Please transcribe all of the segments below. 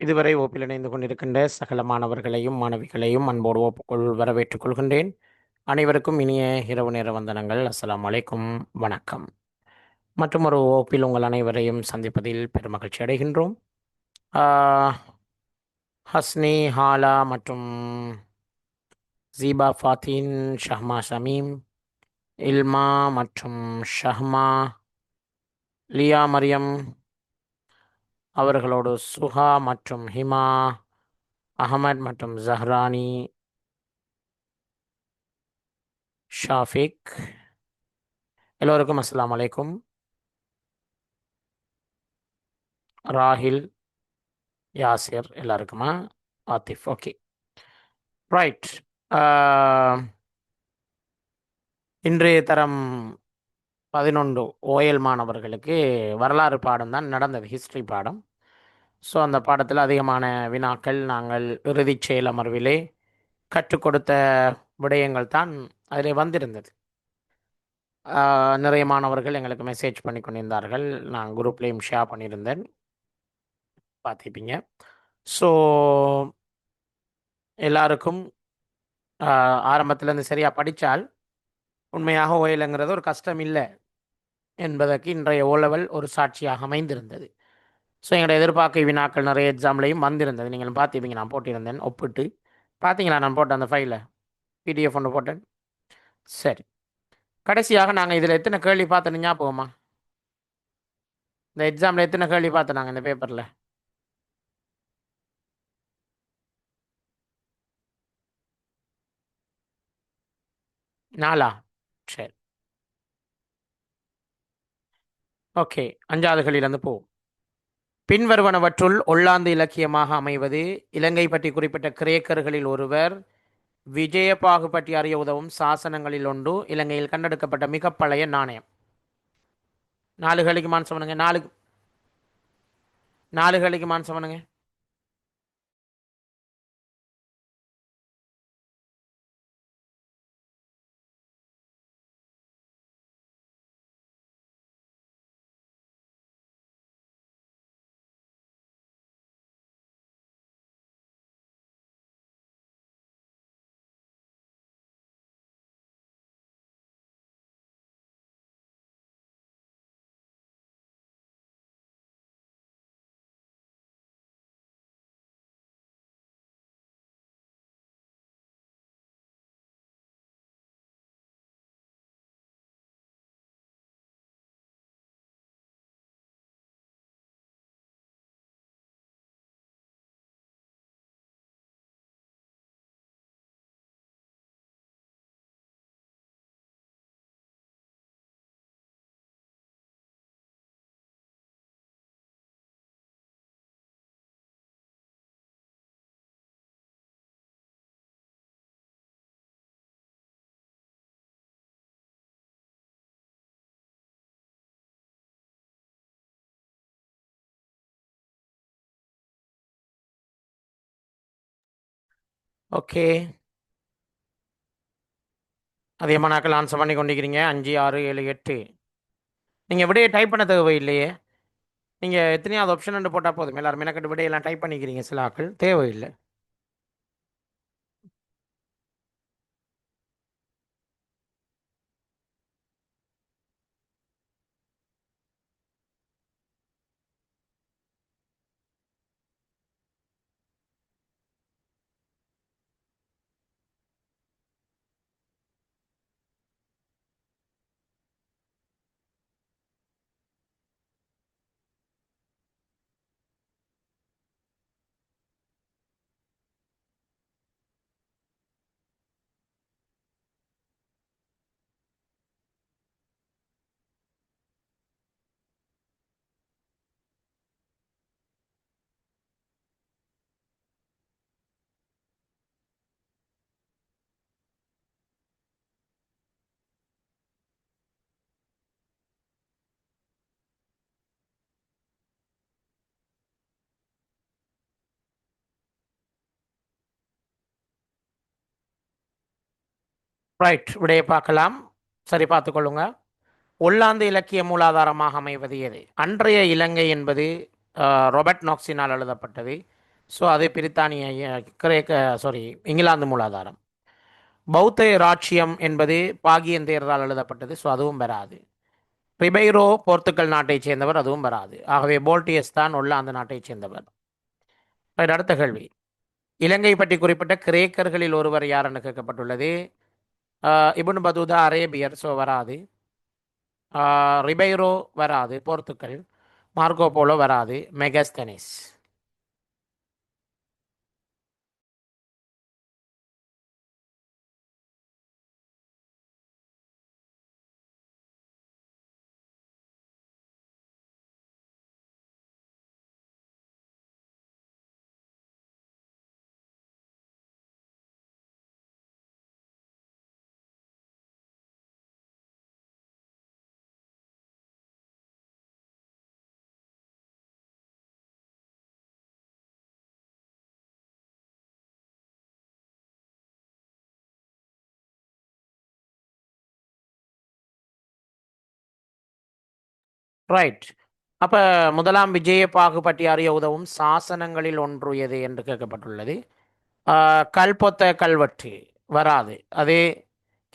இதுவரை வகுப்பில் இணைந்து கொண்டிருக்கின்ற சகல மாணவர்களையும் மாணவிகளையும் அன்போடு ஒப்புக்கொள் வரவேற்றுக் கொள்கின்றேன். அனைவருக்கும் இனிய இரவு நேர வந்தனங்கள். அஸ்ஸலாமு அலைக்கும். வணக்கம். மற்றும் ஒரு வகுப்பில் உங்கள் அனைவரையும் சந்திப்பதில் பெருமகிழ்ச்சி அடைகின்றோம். ஹஸ்னி, ஹாலா மற்றும் ஜீபா ஃபாத்தின், ஷஹ்மா ஷமீம், இல்மா மற்றும் ஷஹ்மா, லியா மரியம் அவர்களோடு சுஹா மற்றும் ஹிமா, அகமட் மற்றும் ஜஹ்ரானி, ஷாஃபிக், எல்லோருக்கும் அஸ்ஸலாமு அலைக்கும். ராஹில், யாசிர் எல்லாருக்குமா? Atif, okay, right. இன்றைய தரம் 11 ஓஎல் மாணவர்களுக்கு வரலாறு பாடம் தான் நடந்தது, ஹிஸ்ட்ரி பாடம். ஸோ அந்த பாடத்தில் அதிகமான வினாக்கள் நாங்கள் இறுதிச் செயல் அமர்விலே கற்றுக் கொடுத்த விடயங்கள் தான் அதிலே வந்திருந்தது. நிறைய மாணவர்கள் எங்களுக்கு மெசேஜ் பண்ணி கொண்டிருந்தார்கள். நான் குரூப்லேயும் ஷேர் பண்ணியிருந்தேன், பார்த்துப்பீங்க. ஸோ எல்லாருக்கும் ஆரம்பத்திலேருந்து சரியாக படித்தால் உண்மையாக ஓயலுங்கிறது ஒரு கஷ்டம் இல்லை என்பதற்கு இன்றைய ஓ லெவல் ஒரு சாட்சியாக அமைந்திருந்தது. ஸோ எங்களோட எதிர்பார்க்கை வினாக்கள் நிறைய எக்ஸாம்லையும் வந்திருந்தது. நீங்களும் பார்த்துப்பீங்க, நான் போட்டிருந்தேன். ஒப்பிட்டு பார்த்தீங்களா? நான் போட்ட அந்த ஃபைலை பிடிஎஃப் ஒன்று போட்டேன். சரி, கடைசியாக நாங்கள் இதில் எத்தனை கேள்வி பார்த்தோன்னு ஞாபகமா? இந்த எக்ஸாமில் எத்தனை கேள்வி பார்த்தோம் நாங்கள் இந்த பேப்பரில்? 4. சரி, ஓகே. 5வது கேள்வியிலேருந்து போவோம். பின்வருவனவற்றுள் ஒல்லாந்து இலக்கியமாக அமைவது இலங்கை பற்றி குறிப்பிட்ட கிரேக்கர்களில் ஒருவர் விஜயபாகு பற்றி அறிய உதவும் சாசனங்களில் ஒன்று இலங்கையில் கண்டெடுக்கப்பட்ட மிக பழைய நாணயம். 4 கேள்விக்கு மான் சமனுங்க. 4 கேள்விக்கு மான் சமனுங்க. ஓகே, அதிகமாக நாட்கள் ஆன்சர் பண்ணி கொண்டிருக்கிறீங்க. 5, 6, 7, 8. நீங்கள் விடையை டைப் பண்ண தேவையில்லையே. நீங்கள் எத்தனையாவது ஆப்ஷன் போட்டால் போதும். எல்லாரும் எனக்கிட்ட விடையெல்லாம் டைப் பண்ணிக்கிறீங்க. சில ஆட்கள் தேவையில்லை. ரைட், விடையை பார்க்கலாம். சரி, பார்த்துக்கொள்ளுங்க. ஒல்லாந்து இலக்கிய மூலாதாரமாக அமைவது எது? அன்றைய இலங்கை என்பது ராபர்ட் நாக்ஸினால் எழுதப்பட்டது. ஸோ அது பிரித்தானிய கிரேக்க சாரி இங்கிலாந்து மூலாதாரம். பௌத்த ராச்சியம் என்பது பாகியந்தேயரால் எழுதப்பட்டது. ஸோ அதுவும் வராது. ரிபைரோ போர்த்துக்கல் நாட்டைச் சேர்ந்தவர், அதுவும் வராது. ஆகவே போல்டியஸ் தான் உள்ள அந்த நாட்டைச் சேர்ந்தவர். ரைட், அடுத்த கேள்வி. இலங்கை பற்றி குறிப்பிட்ட கிரேக்கர்களில் ஒருவர் யார் என்று கேட்கப்பட்டுள்ளது. இப்னு பதூதா அரேபியர், ஸோ வராது. ரிபைரோ வராது, போர்த்துக்கல். மார்க்கோ போலோ வராது, மெகஸ்தனிஸ். ரைட். அப்போ முதலாம் விஜய பாகுபட்டி அறிய உதவும் சாசனங்களில் ஒன்று எது என்று கேட்கப்பட்டுள்ளது. கல்பொத்த கல்வெட்டு வராது, அது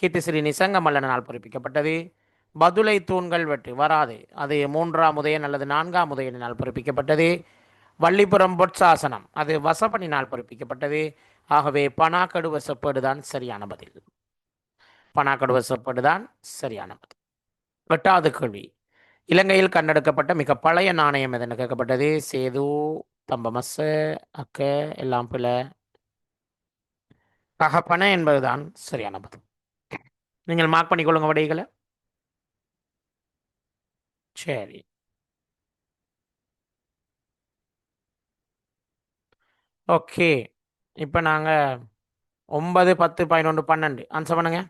கீர்த்திஸ்ரீ நிசங்க மல்லனால் பொறிப்பிக்கப்பட்டது. பதுளை தூண்கள் வெட்டு வராது, அது மூன்றாம் உதயன் அல்லது நான்காம் உதயனினால் பொறிப்பிக்கப்பட்டது. வள்ளிபுரம் பொற்சாசனம் அது வசப்பனினால் பொறிப்பிக்கப்பட்டது. ஆகவே பனாக்கடு வசப்பேடு தான் சரியான பதில். பனாக்கடு வசப்பேடு தான் சரியான பதில். எட்டாவது கேள்வி. இலங்கையில் கண்டெடுக்கப்பட்ட மிக பழைய நாணயம் எதுன்னு கேட்கப்பட்டது. சேது, தம்பமச, அக்க, எல்லாம் பில, ககப்பன என்பதுதான் சரியான பதில். நீங்கள் மார்க் பண்ணிக்கொள்ளுங்க விடைகளை. சரி, ஓகே. இப்போ நாங்கள் 9, 10, 11, 12 ஆன்சர் பண்ணுங்க.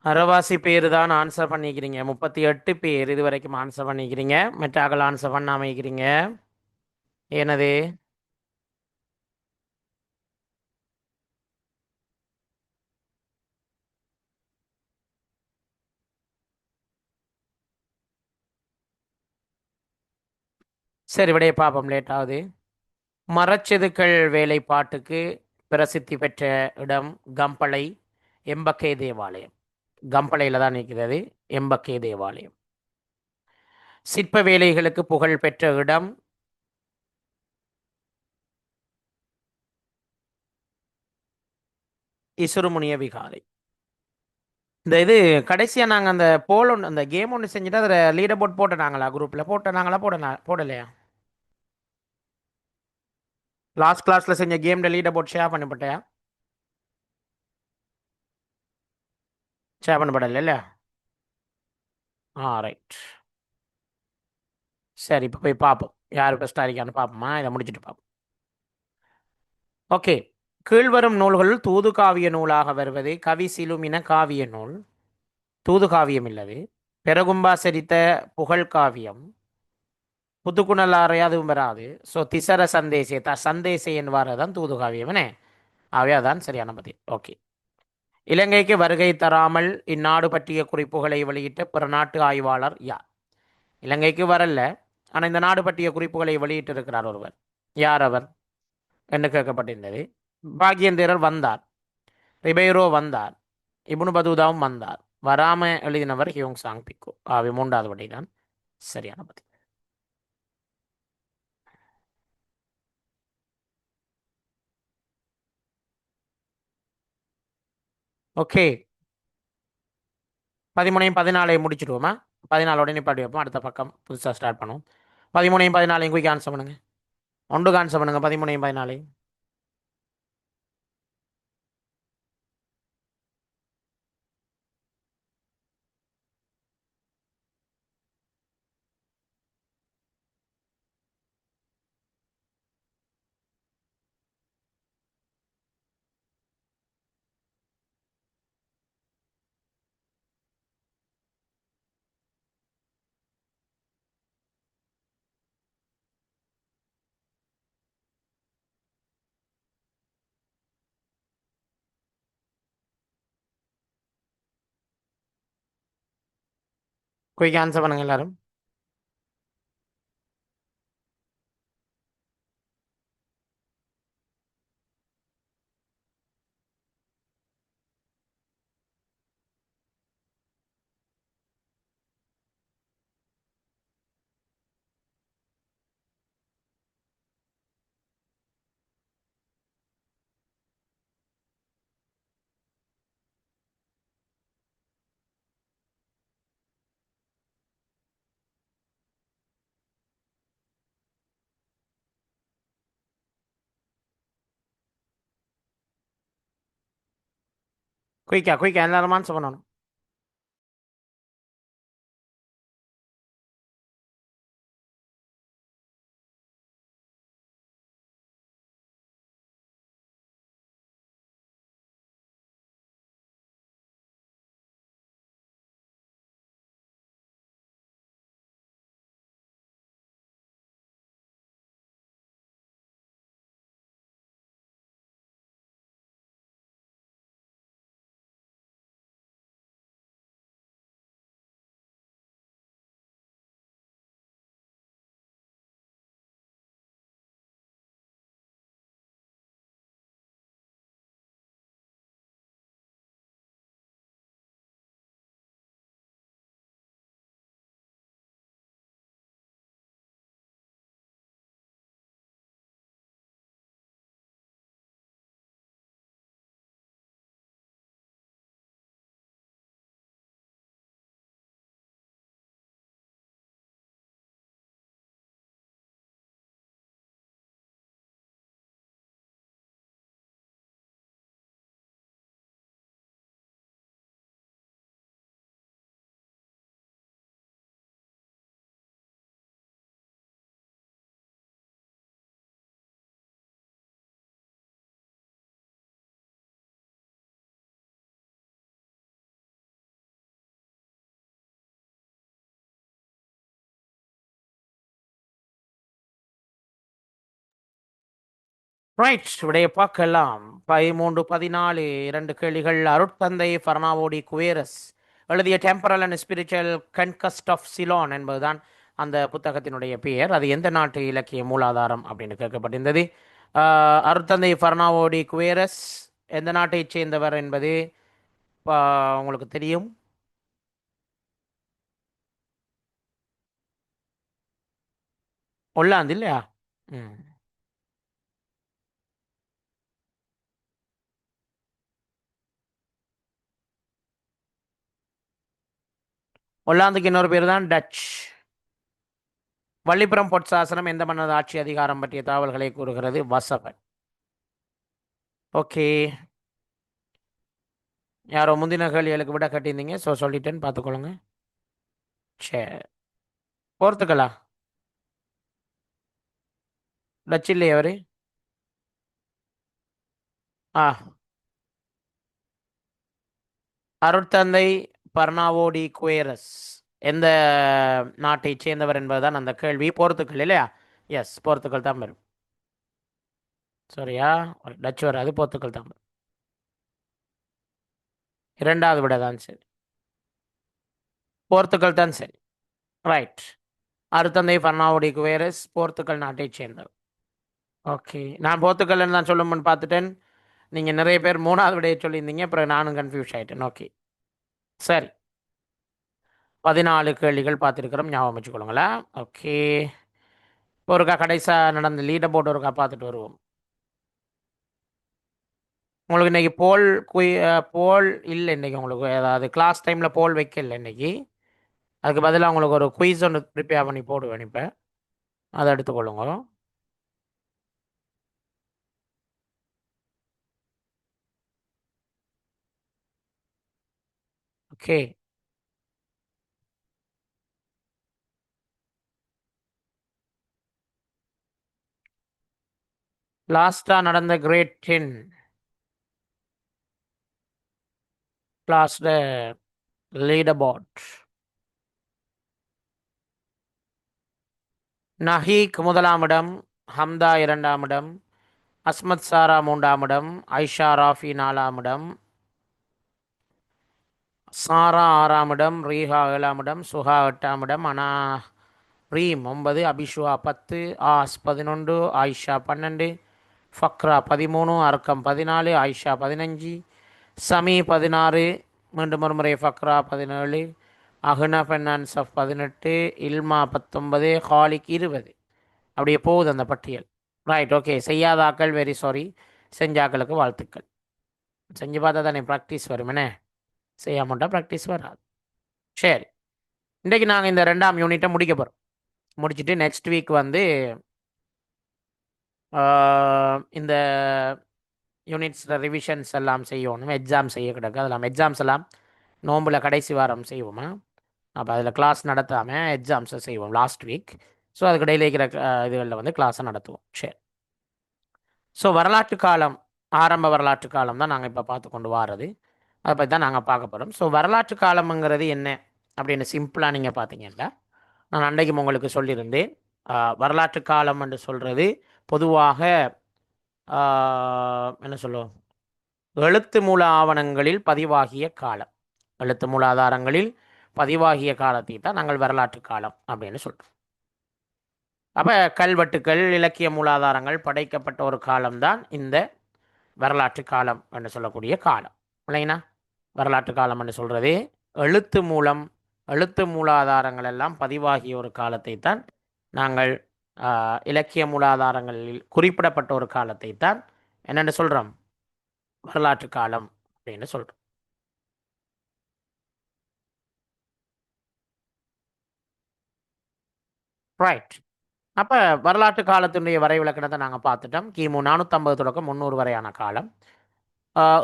அரைவாசி பேர் தான் ஆன்சர் பண்ணிக்கிறீங்க. 38 பேர் இது வரைக்கும் ஆன்சர் பண்ணிக்கிறீங்க. மெட்டாக்கள் ஆன்சர் பண்ணாம இருக்கிறீங்க. என்னது? சரி, விடைய பார்ப்போம் லேட் ஆகுது. மரச்செதுக்கள் வேலைப்பாட்டுக்கு பிரசித்தி பெற்ற இடம் கம்பளை எம்பக்கை தேவாலயம். கம்பளையில் தான் இருக்கிறது எம்பக்கை தேவாலயம். சிற்ப வேலைகளுக்கு புகழ் பெற்ற இடம் இசுருமுனிய விகாரை. இந்த இது கடைசியாக நாங்கள் அந்த போல் ஒன்று அந்த கேம் ஒன்று செஞ்சுட்டு அதில் லீடர் போர்ட் போட்டுனாங்களா? குரூப்பில் போட்டுனாங்களா? போடலையா? லாஸ்ட் கிளாஸில் செஞ்ச கேமில் லீடர் போர்ட் ஷேர் பண்ணப்பட்டயா? ஷேர் பண்ணப்படல இல்லையா? ரைட். சரி, இப்போ போய் பார்ப்போம் யார் பெஸ்ட்டாக இருக்கான்னு பார்ப்போமா? இதை முடிச்சுட்டு பார்ப்போம். ஓகே. கீழ்வரும் நூல்கள் தூது காவிய நூலாக வருவது கவி சிலுமின காவிய நூல். தூது காவியம் இல்லது. பெருகும்பா சரித்த புகழ் காவியம். புதுக்குணலாறை அதுவும் வராது. ஸோ திசர சந்தேசே சந்தேசே என்பார் தான் தூது காவியம் என்ன. அவையாதான் சரியான பதில். ஓகே. இலங்கைக்கு வருகை தராமல் இந்நாடு பற்றிய குறிப்புகளை வெளியிட்ட பிற நாட்டு ஆய்வாளர் யார்? இலங்கைக்கு வரல, ஆனால் இந்த நாடு பற்றிய குறிப்புகளை வெளியிட்டிருக்கிறார் ஒருவர். யார் அவர் என்று கேட்கப்பட்டிருந்தது. பாக்யேந்திரர் வந்தார், ரிபைரோ வந்தார், இப்னு பதூதாவும் வந்தார். வராம எழுதினவர் ஹியோங் சாங் பிக்கு. அவை மூன்றாவது வழி தான் சரியான பதில். ஓகே. 13 14 முடிச்சுடுவோமா? 14 நிப்பாட்டி வைப்போம். அடுத்த பக்கம் புதுசாக ஸ்டார்ட் பண்ணுவோம். 13 14 குயிக் ஆன்சர் பண்ணுங்க. ஒன்றுக்கு ஆன்சர் பண்ணுங்க. 13 14. குயிக் ஆன்சர் பண்ணுங்க எல்லாரும். குயிக்கா எல்லாரும் ஆன்சர் பண்ணணும். ரைட். விடைய பார்க்கலாம். 13 14 2 கேள்விகள். அருட்தந்தை ஃபர்னாவோடி குவேரஸ் எழுதிய temporal and spiritual conquest of Ceylon என்பதுதான் அந்த புத்தகத்தினுடைய பெயர். அது எந்த நாட்டு இலக்கிய மூலாதாரம் அப்படின்னு கேட்கப்பட்டிருந்தது. அருட்தந்தை ஃபர்னாவோடி குவேரஸ் எந்த நாட்டைச் சேர்ந்தவர் என்பது உங்களுக்கு தெரியும். ஒல்லாந்து இல்லையா? ம். ஒல்லாந்துக்கு இன்னொரு பேர் தான் டச். வள்ளிபுரம் பொற்சாசனம் எந்த மன்னது ஆட்சி அதிகாரம் பற்றிய தகவல்களை கூறுகிறது? வசவன். ஓகே. யாரோ முந்தின கேள்விகளுக்கு விட கட்டியிருந்தீங்க, ஸோ சொல்லிட்டேன்னு பார்த்துக்கொள்ளுங்க. சரி. போர்த்துக்கலா? டச் இல்லையே அவரு. ஆ, அருட்தந்தை பர்னாவோ குவேரஸ் எந்த நாட்டைச் சேர்ந்தவர் என்பதுதான் அந்த கேள்வி. போர்த்துக்கல் இல்லையா? எஸ், போர்த்துக்கல் தான் வரும். சரியா? டச் வராது, போர்த்துக்கல் தான் வரும். இரண்டாவது விட தான் சரி. போர்த்துக்கல் தான் சரி. ரைட். அருட்தந்தை பர்னாவோ குவேரஸ் போர்த்துக்கல் நாட்டைச் சேர்ந்தவர். ஓகே. நான் போர்த்துக்கல்னு தான் சொல்லும்னு பார்த்துட்டேன். நீங்கள் நிறைய பேர் மூணாவது விடையை சொல்லியிருந்தீங்க, அப்புறம் நானும் கன்ஃபியூஸ் ஆகிட்டேன். ஓகே, சரி. 14 கேள்விகள் பார்த்துருக்குறோம், ஞாபகம் வச்சுக்கொள்ளுங்களா? ஓகே. இப்போ ஒருக்கா கடைசியாக நடந்த லீடர் போர்டு ஒருக்கா பார்த்துட்டு வருவோம். உங்களுக்கு இன்னைக்கு போல் இல்லை. இன்னைக்கு உங்களுக்கு ஏதாவது கிளாஸ் டைமில் போல் வைக்கல இன்னைக்கு. அதுக்கு பதிலாக உங்களுக்கு ஒரு குயிஸ் ஒன்று ப்ரிப்பேர் பண்ணி போடுவேன் இப்போ. அதை எடுத்துக்கொள்ளுங்க. ஓகே. லாஸ்ட்டாக நடந்த கிரேட் 10 கிளாஸில் லீடர் போர்ட். நஹீக் முதலாம் இடம், ஹம்தா இரண்டாம் இடம், அஸ்மத் சாரா மூன்றாம் இடம், ஐஷா ராஃபி நாலாம் இடம், சாரா ஆறாம் இடம், ரீஹா ஏழாம் இடம், சுஹா எட்டாம் இடம், அனா ரீம் 9, அபிஷுவா 10, ஆஸ் 11, ஆயிஷா 12, ஃபக்ரா 13, அர்க்கம் 14, ஆயிஷா 15, சமி 16, மீண்டும் ஒரு முறை ஃபக்ரா 17, அஹ்னா ஃபென்னான்சப் 18, இல்மா 19, ஹாலிக் 20. அப்படியே போகுது அந்த பட்டியல். ரைட். ஓகே. செய்யாத ஆக்கள் வெரி சாரி. செஞ்ச ஆக்களுக்கு வாழ்த்துக்கள். செஞ்சு பார்த்தா தானே ப்ராக்டிஸ் வருமேனே. செய்யாமட்டா ப்ராக்டிஸ் வராது. சரி. இன்றைக்கு நாங்கள் இந்த 2ஆம் யூனிட்டை முடிக்க போகிறோம். முடிச்சுட்டு நெக்ஸ்ட் வீக் வந்து இந்த யூனிட்ஸில் ரிவிஷன்ஸ் எல்லாம் செய்யணும். எக்ஸாம் செய்ய கிடக்கு. அதெல்லாம் எக்ஸாம்ஸ் எல்லாம் நோம்பில் கடைசி வாரம் செய்வோமா? அப்போ அதில் கிளாஸ் நடத்தாமல் எக்ஸாம்ஸை செய்வோம் லாஸ்ட் வீக். ஸோ அதுக்கு இடையில இருக்கிற இதுகளில் வந்து கிளாஸை நடத்துவோம். சரி. ஸோ வரலாற்று காலம், ஆரம்ப வரலாற்று காலம் தான் நாங்கள் இப்போ பார்த்து கொண்டு வாரது. அதை பற்றி தான் நாங்கள் பார்க்க போகிறோம். ஸோ வரலாற்று காலம்ங்கிறது என்ன அப்படின்னு சிம்பிளாக நீங்கள் பார்த்தீங்கன்னா, நான் அன்றைக்கும் உங்களுக்கு சொல்லியிருந்தேன். வரலாற்று காலம் என்று சொல்கிறது பொதுவாக என்ன சொல்லுவோம், எழுத்து மூல ஆவணங்களில் பதிவாகிய காலம். எழுத்து மூல ஆதாரங்களில் பதிவாகிய காலத்தை தான் நாங்கள் வரலாற்று காலம் அப்படின்னு சொல்கிறோம். அப்போ கல்வெட்டுக்கள், இலக்கிய மூலாதாரங்கள் படைக்கப்பட்ட ஒரு காலம்தான் இந்த வரலாற்று காலம் என்று சொல்லக்கூடிய காலம். இல்லைங்களா? வரலாற்று காலம் என்று சொல்கிறது எழுத்து மூலாதாரங்கள் எல்லாம் பதிவாகிய ஒரு காலத்தை தான் நாங்கள் இலக்கிய மூலாதாரங்களில் குறிப்பிடப்பட்ட ஒரு காலத்தை தான் என்னென்னு சொல்கிறோம், வரலாற்று காலம் அப்படின்னு சொல்கிறோம். ரைட். அப்போ வரலாற்று காலத்தினுடைய வரைவிலக்கணத்தை நாங்கள் பார்த்துட்டோம். கிமு 450 தொடக்கம் 300 வரையான காலம்.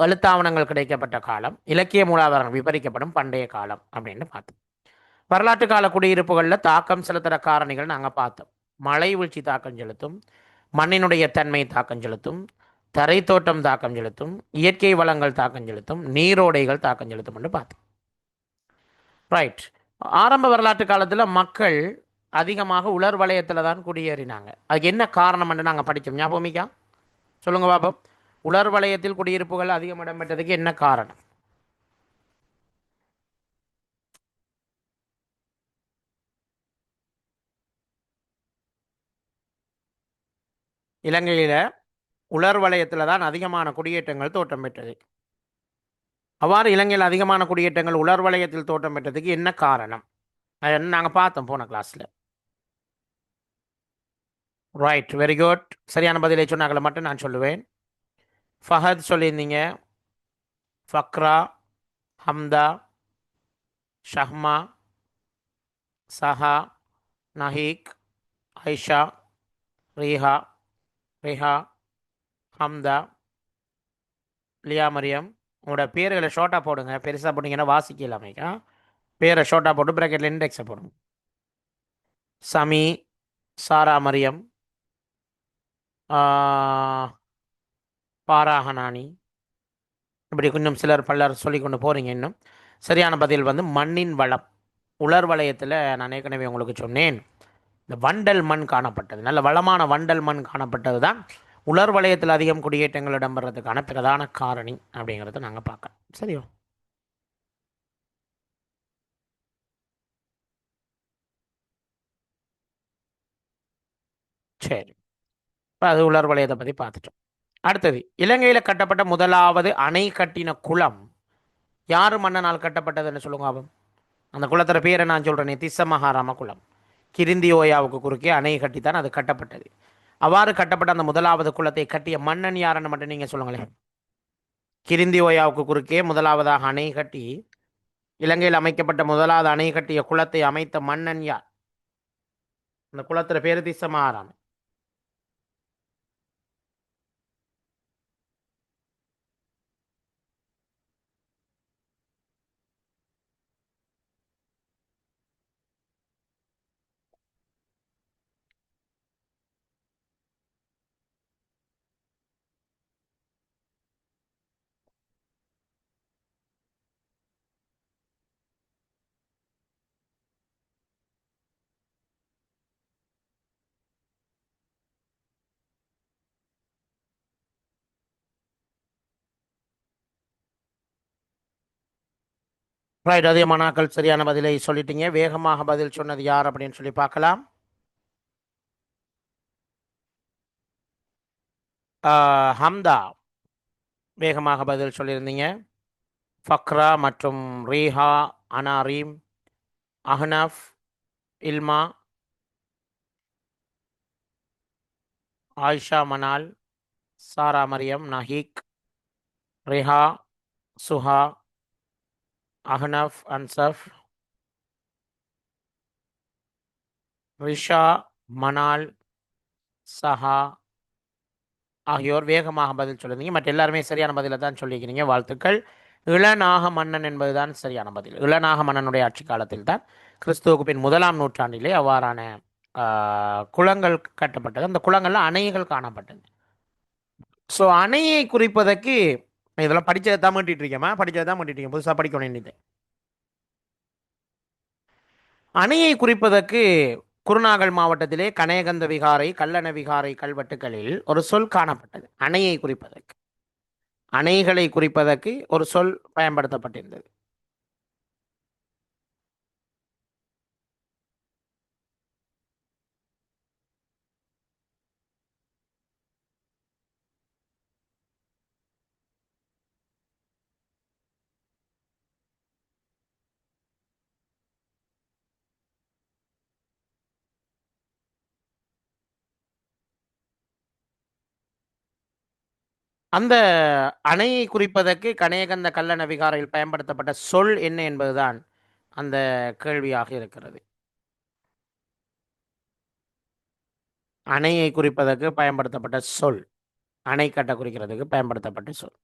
எழுத்தாவணங்கள் கிடைக்கப்பட்ட காலம், இலக்கிய மூலாதாரங்கள் விவரிக்கப்படும் பண்டைய காலம் அப்படின்னு பார்த்தோம். வரலாற்று கால குடியிருப்புகளில் தாக்கம் செலுத்துகிற காரணிகள் நாங்கள் பார்த்தோம். மழை வீழ்ச்சி தாக்கம் செலுத்தும், மண்ணினுடைய தன்மை தாக்கம் செலுத்தும், தரை தோட்டம் தாக்கம் செலுத்தும், இயற்கை வளங்கள் தாக்கம் செலுத்தும், நீரோடைகள் தாக்கம் செலுத்தும் என்று பார்த்தோம். ரைட். ஆரம்ப வரலாற்று காலத்தில் மக்கள் அதிகமாக உலர் வலயத்தில் தான் குடியேறினாங்க. அதுக்கு என்ன காரணம் என்று நாங்கள் படித்தோம். ஞாபகமிக்கா? சொல்லுங்க பாப்போம். உலர் வலயத்தில் குடியிருப்புகள் அதிகம் இடம்பெற்றதுக்கு என்ன காரணம்? இலங்கையில் உலர் வலயத்தில் தான் அதிகமான குடியேற்றங்கள் தோற்றம் பெற்றது. அவ்வாறு இலங்கையில் அதிகமான குடியேற்றங்கள் உலர் வலயத்தில் தோற்றம் பெற்றதுக்கு என்ன காரணம்? அது நாங்கள் பார்த்தோம் போன கிளாஸில். Right, very good. சரியான பதிலை சொன்னாங்கள மட்டும் நான் சொல்லுவேன். ஃபஹத் சொல்லியிருந்தீங்க, ஃபக்ரா, ஹம்தா, ஷஹ்மா, சஹா, நஹீக், ஐஷா, ரீஹா, ரிஹா, ஹம்தா, லியா மரியம். உங்களோட பேர்களை ஷார்ட்டாக போடுங்க, பெருசாக போட்டிங்கன்னா வாசிக்கலாமேக்கா. பேரை ஷார்ட்டாக போட்டு ப்ராக்கெட்டில் இண்டெக்ஸை போடுங்க. சமி, சாரா மரியம், பாராஹனானி, இப்படி கொஞ்சம் சிலர் பலர் சொல்லி கொண்டு போகிறீங்க. இன்னும் சரியான பதில் வந்து மண்ணின் வளம். உலர் வலயத்தில் நான் ஏற்கனவே உங்களுக்கு சொன்னேன், இந்த வண்டல் மண் காணப்பட்டது, நல்ல வளமான வண்டல் மண் காணப்பட்டது தான் உலர் வலயத்தில் அதிகம் குடியேற்றங்கள் இடம்பெறதுக்கான பிரதான காரணி அப்படிங்கிறத நாங்கள் பார்க்கலாம். சரியோ? சரி, இப்போ அது உலர் வலயத்தை பற்றி பார்த்துட்டோம். அடுத்தது, இலங்கையில் கட்டப்பட்ட முதலாவது அணை கட்டின குளம் யார் மன்னனால் கட்டப்பட்டதுன்னு சொல்லுங்க ஆபம். அந்த குளத்தோட பேரை நான் சொல்கிறேனே, திஸ்ஸ மகாராம குளம். கிரிந்தி ஓயாவுக்கு குறுக்கே அணை கட்டித்தான் அது கட்டப்பட்டது. அவ்வாறு கட்டப்பட்ட அந்த முதலாவது குளத்தை கட்டிய மன்னன் யாருன்னு மட்டும் நீங்கள் சொல்லுங்களேன். கிரிந்தி ஓயாவுக்கு குறுக்கே முதலாவதாக அணை கட்டி இலங்கையில் அமைக்கப்பட்ட முதலாவது அணை கட்டிய குளத்தை அமைத்த மன்னன் யார்? அந்த குளத்தோட பேரு திஸ்ஸ மகாராமன். ரைட், அதிகமானாக்கள் சரியான பதிலை சொல்லிட்டீங்க. வேகமாக பதில் சொன்னது யார் அப்படின்னு சொல்லி பார்க்கலாம். ஹம்தா வேகமாக பதில் சொல்லியிருந்தீங்க. ஃபக்ரா மற்றும் ரீஹா, அனாரீம், அஹ்னஃப், இல்மா, ஆயிஷா மனால், சாரா மரியம், நஹீக், ரிஹா, சுஹா, அஹ்னஃப், அன்சஃப், ரிஷா, மனால், சஹா ஆகியோர் வேகமாக பதில் சொல்லியிருந்தீங்க. மற்ற எல்லாருமே சரியான பதிலை தான் சொல்லியிருக்கிறீங்க. வாழ்த்துக்கள். இளநாக மன்னன் என்பதுதான் சரியான பதில். இளநாக மன்னனுடைய ஆட்சி காலத்தில் தான் கிறிஸ்துவுக்கு பின் 1ஆம் நூற்றாண்டிலே அவ்வாறான குளங்கள் கட்டப்பட்டது. அந்த குளங்கள்ல அணைகள் காணப்பட்டது. ஸோ அணையை குறிப்பதற்கு இதெல்லாம் படிச்சதை தான் மீட்டிட்டு இருக்கேமா, படிச்சதை தான் மீட்டிட்டு இருக்கேன், புதுசாக படிக்க வேண்டியது. அணையை குறிப்பதற்கு குருநாகல் மாவட்டத்திலே கனேகந்த விகாரை, கல்லண விகாரை கல்வெட்டுகளில் ஒரு சொல் காணப்பட்டது. அணையை குறிப்பதற்கு, அணைகளை குறிப்பதற்கு ஒரு சொல் பயன்படுத்தப்பட்டிருந்தது. அந்த அணையை குறிப்பதற்கு கனேகந்த கல்லண விகாரையில் பயன்படுத்தப்பட்ட சொல் என்ன என்பதுதான் அந்த கேள்வியாக இருக்கிறது. அணையை குறிப்பதற்கு பயன்படுத்தப்பட்ட சொல், அணை கட்ட குறிக்கிறதுக்கு பயன்படுத்தப்பட்ட சொல்.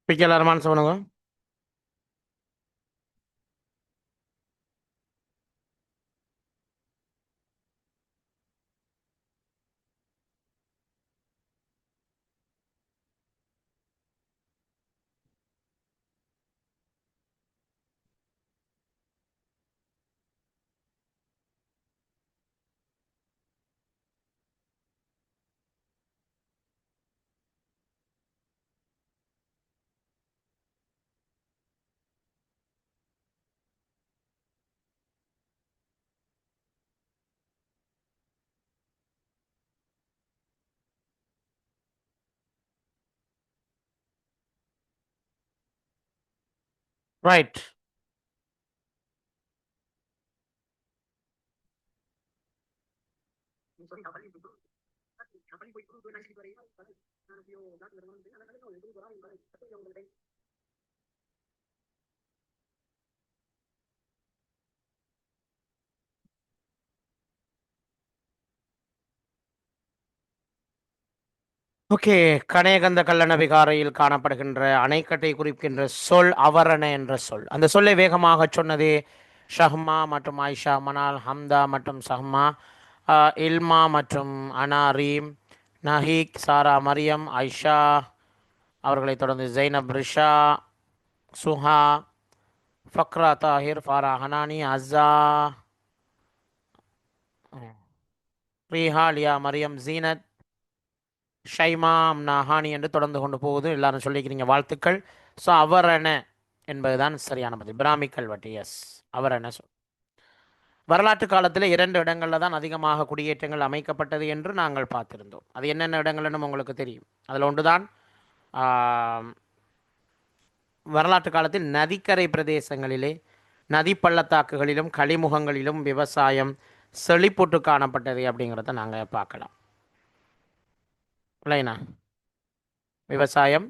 பிக்கல் அரமான் சொல்லுங்க. ரைட். ஓகே. கனேகந்த கல்லண விகாரையில் காணப்படுகின்ற அணைக்கட்டை குறிக்கின்ற சொல் அவரண என்ற சொல். அந்த சொல்லை வேகமாக சொன்னது ஷஹ்மா மற்றும் ஆயிஷா மனால், ஹம்தா மற்றும் சஹ்மா, இல்மா மற்றும் அனா ரீம், நஹீக் சாரா மரியம் ஆயிஷா, அவர்களைத் தொடர்ந்து ஜைனப் ரிஷா, சுஹா, ஃபக்ரா தாஹிர், ஃபாரா ஹனானி, அஸா, ரீஹா, லியா மரியம், ஜீனத், ஷைமா, அம்னா, ஹானி என்று தொடர்ந்து கொண்டு போகுது. எல்லாரும் சொல்லிக்கிறீங்க, வாழ்த்துக்கள். ஸோ அவரண என்பதுதான் சரியான பதில். பிராமி கல்வெட்டு, எஸ், அவரண சொல். வரலாற்று காலத்தில் 2 இடங்களில் தான் அதிகமாக குடியேற்றங்கள் அமைக்கப்பட்டது என்று நாங்கள் பார்த்திருந்தோம். அது என்னென்ன இடங்கள்னு உங்களுக்கு தெரியும். அதில் ஒன்றுதான் வரலாற்று காலத்தில் நதிக்கரை பிரதேசங்களிலே, நதி பள்ளத்தாக்குகளிலும் கழிமுகங்களிலும் விவசாயம் செழிப்புற்று காணப்பட்டது அப்படிங்கிறத நாங்கள் பார்க்கலாம். இல்லைண்ணா, விவசாயம்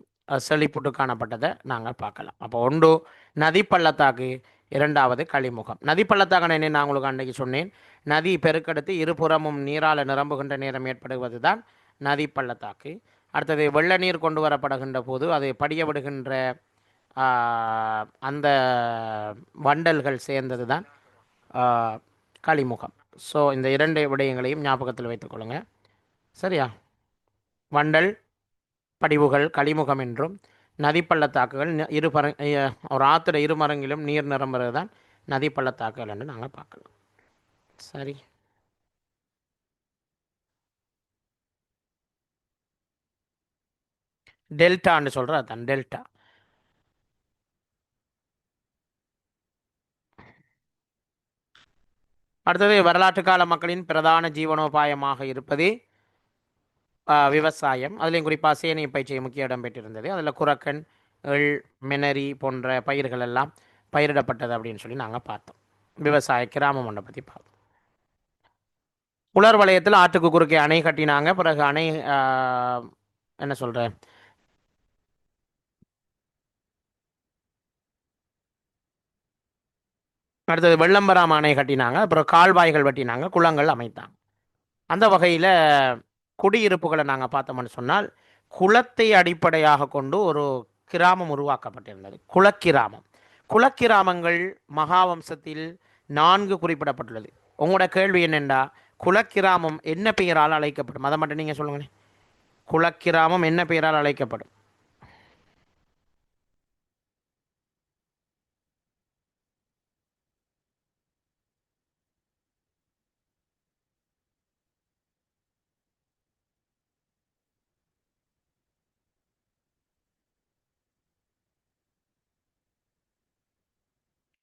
செழிப்புட்டு காணப்பட்டதை நாங்கள் பார்க்கலாம். அப்போ ஒன்று நதி பள்ளத்தாக்கு, இரண்டாவது கழிமுகம். நதி பள்ளத்தாக்கு என்ன நான் உங்களுக்கு அன்றைக்கு சொன்னேன். நதி பெருக்கெடுத்து இருபுறமும் நீரால் நிரம்புகின்ற நேரம் ஏற்படுவது தான் நதி பள்ளத்தாக்கு. அடுத்தது வெள்ள நீர் கொண்டு வரப்படுகின்ற போது அது படிய விடுகின்ற அந்த வண்டல்கள் சேர்ந்தது தான் கழிமுகம். ஸோ இந்த 2 விடயங்களையும் ஞாபகத்தில் வைத்துக்கொள்ளுங்க. சரியா? வண்டல் படிவுகள் கழிமுகம் என்றும், நதி பள்ளத்தாக்குகள் ஒரு ஆற்றுல இருமரங்கிலும் நீர் நிரம்புறது தான் நதி பள்ளத்தாக்குகள் என்று நாங்கள் பார்க்கலாம். சரி, டெல்டான்னு சொல்கிற அதான் டெல்டா. அடுத்தது வரலாற்று கால மக்களின் பிரதான ஜீவனோபாயமாக இருப்பது விவசாயம். அதுலேயும் குறிப்பாக சேனை பயிற்சியை முக்கிய இடம் பெற்றிருந்தது. அதில் குரக்கன், எள், மெனரி போன்ற பயிர்கள் எல்லாம் பயிரிடப்பட்டது அப்படின்னு சொல்லி நாங்கள் பார்த்தோம். விவசாய கிராமம் ஒன்றை பற்றி பார்த்தோம். உலர் வலயத்தில் ஆற்றுக்கு குறுக்கே அணை கட்டினாங்க. பிறகு அணை என்ன சொல்கிறேன், அடுத்தது வெள்ளம்பராம் அணை கட்டினாங்க. அப்புறம் கால்வாய்கள் வெட்டினாங்க, குளங்கள் அமைத்தாங்க. அந்த வகையில் குடியிருப்புகளை நாங்கள் பார்த்தோம்னு சொன்னால், குளத்தை அடிப்படையாக கொண்டு ஒரு கிராமம் உருவாக்கப்பட்டிருந்தது, குளக்கிராமம். குளக்கிராமங்கள் மகாவம்சத்தில் 4 குறிப்பிடப்பட்டுள்ளது. உங்களோட கேள்வி என்னென்றா, குளக்கிராமம் என்ன பெயரால் அழைக்கப்படும்? அதை மட்டும் நீங்கள் சொல்லுங்களேன். குளக்கிராமம் என்ன பெயரால் அழைக்கப்படும்?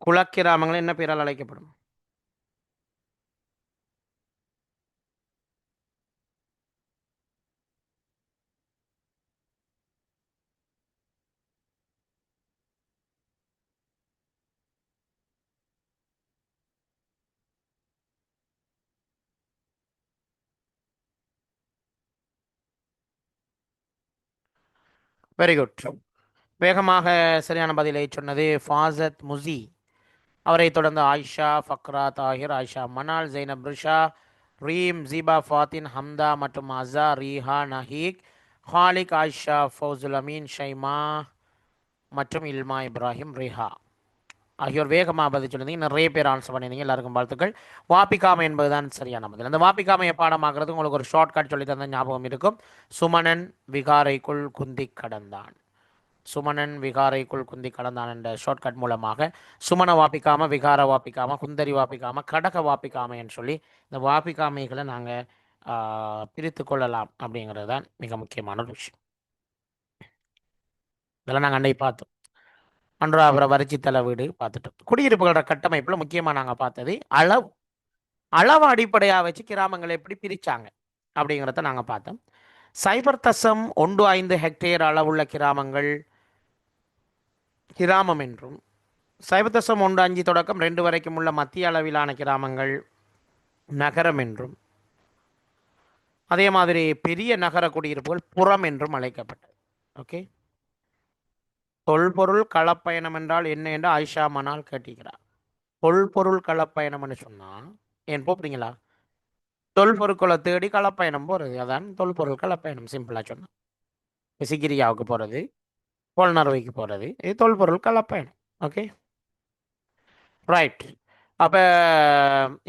குளக்கிராமங்கள் என்ன பெயரால் அழைக்கப்படும்? Very good. வேகமாக சரியான பதிலை சொன்னது ஃபாசத் முசி. அவரை தொடர்ந்து ஆயிஷா, ஃபக்ரா தாஹிர், ஆயிஷா மனால், ஜெய்னப் ரிஷா, ரீம், ஜீபா ஃபாத்தின், ஹம்தா மற்றும் அஸா, ரீஹா, நஹீக், ஹாலிக், ஆயிஷா, ஃபௌசுல் அமீன், ஷைமா, மற்றும் இல்மா இப்ராஹிம் ரிஹா ஆகியோர் வேகமாக பதில் சொல்லியிருந்தீங்க. நிறைய பேர் ஆன்சர் பண்ணியிருந்தீங்க. எல்லாருக்கும் வாழ்த்துக்கள். வாப்பிக்காமை என்பதுதான் சரியான பதில். அந்த வாப்பிக்காமையை பாடமாக்குறது உங்களுக்கு ஒரு ஷார்ட்கட் சொல்லி தந்த ஞாபகம் இருக்கும். சுமணன் விகாரைக்குள் குந்தி கடந்தான். சுமணன் விகாரைக்குள் குந்தி கடந்தான் என்ற ஷார்ட்கட் மூலமாக சுமண வாப்பிக்காம, விகார வாப்பிக்காம, குந்தரி வாப்பிக்காம, கடக வாப்பிக்காமைன்னு சொல்லி இந்த வாப்பிக்காமைகளை நாங்கள் பிரித்து கொள்ளலாம் அப்படிங்கிறது தான் மிக முக்கியமான ஒரு விஷயம். இதெல்லாம் நாங்கள் அன்றைக்கு பார்த்தோம். அப்புறம் வரிச்சித்தலை வீடு பார்த்துட்டோம். குடியிருப்புகளோட கட்டமைப்பில் முக்கியமாக நாங்கள் பார்த்தது அளவு அடிப்படையாக வச்சு கிராமங்களை எப்படி பிரித்தாங்க அப்படிங்கிறத நாங்கள் பார்த்தோம். 0.15 ஹெக்டேர் அளவுள்ள கிராமங்கள் கிராமம் என்றும், 0.15 தொடக்கம் 2 வரைக்கும் உள்ள மத்திய அளவிலான கிராமங்கள் நகரம் என்றும், அதே மாதிரி பெரிய நகர குடியிருப்புகள் புறம் என்றும் அழைக்கப்பட்டது. ஓகே, தொல்பொருள் களப்பயணம் என்றால் என்ன என்று ஆயிஷா மனால் கேட்டிருக்கிறார். தொல்பொருள் களப்பயணம்னு சொன்னால் ஏன் போறீங்களா? தொல்பொருட்களை தேடி களப்பயணம் போகிறது, அதான் தொல்பொருள் களப்பயணம். சிம்பிளாக சொன்னேன். சிகிரியாவுக்கு போகிறது, பொல்நறுவைக்கு போகிறது, இது தொல்பொருள் களப்பயணம். Okay, right. அப்போ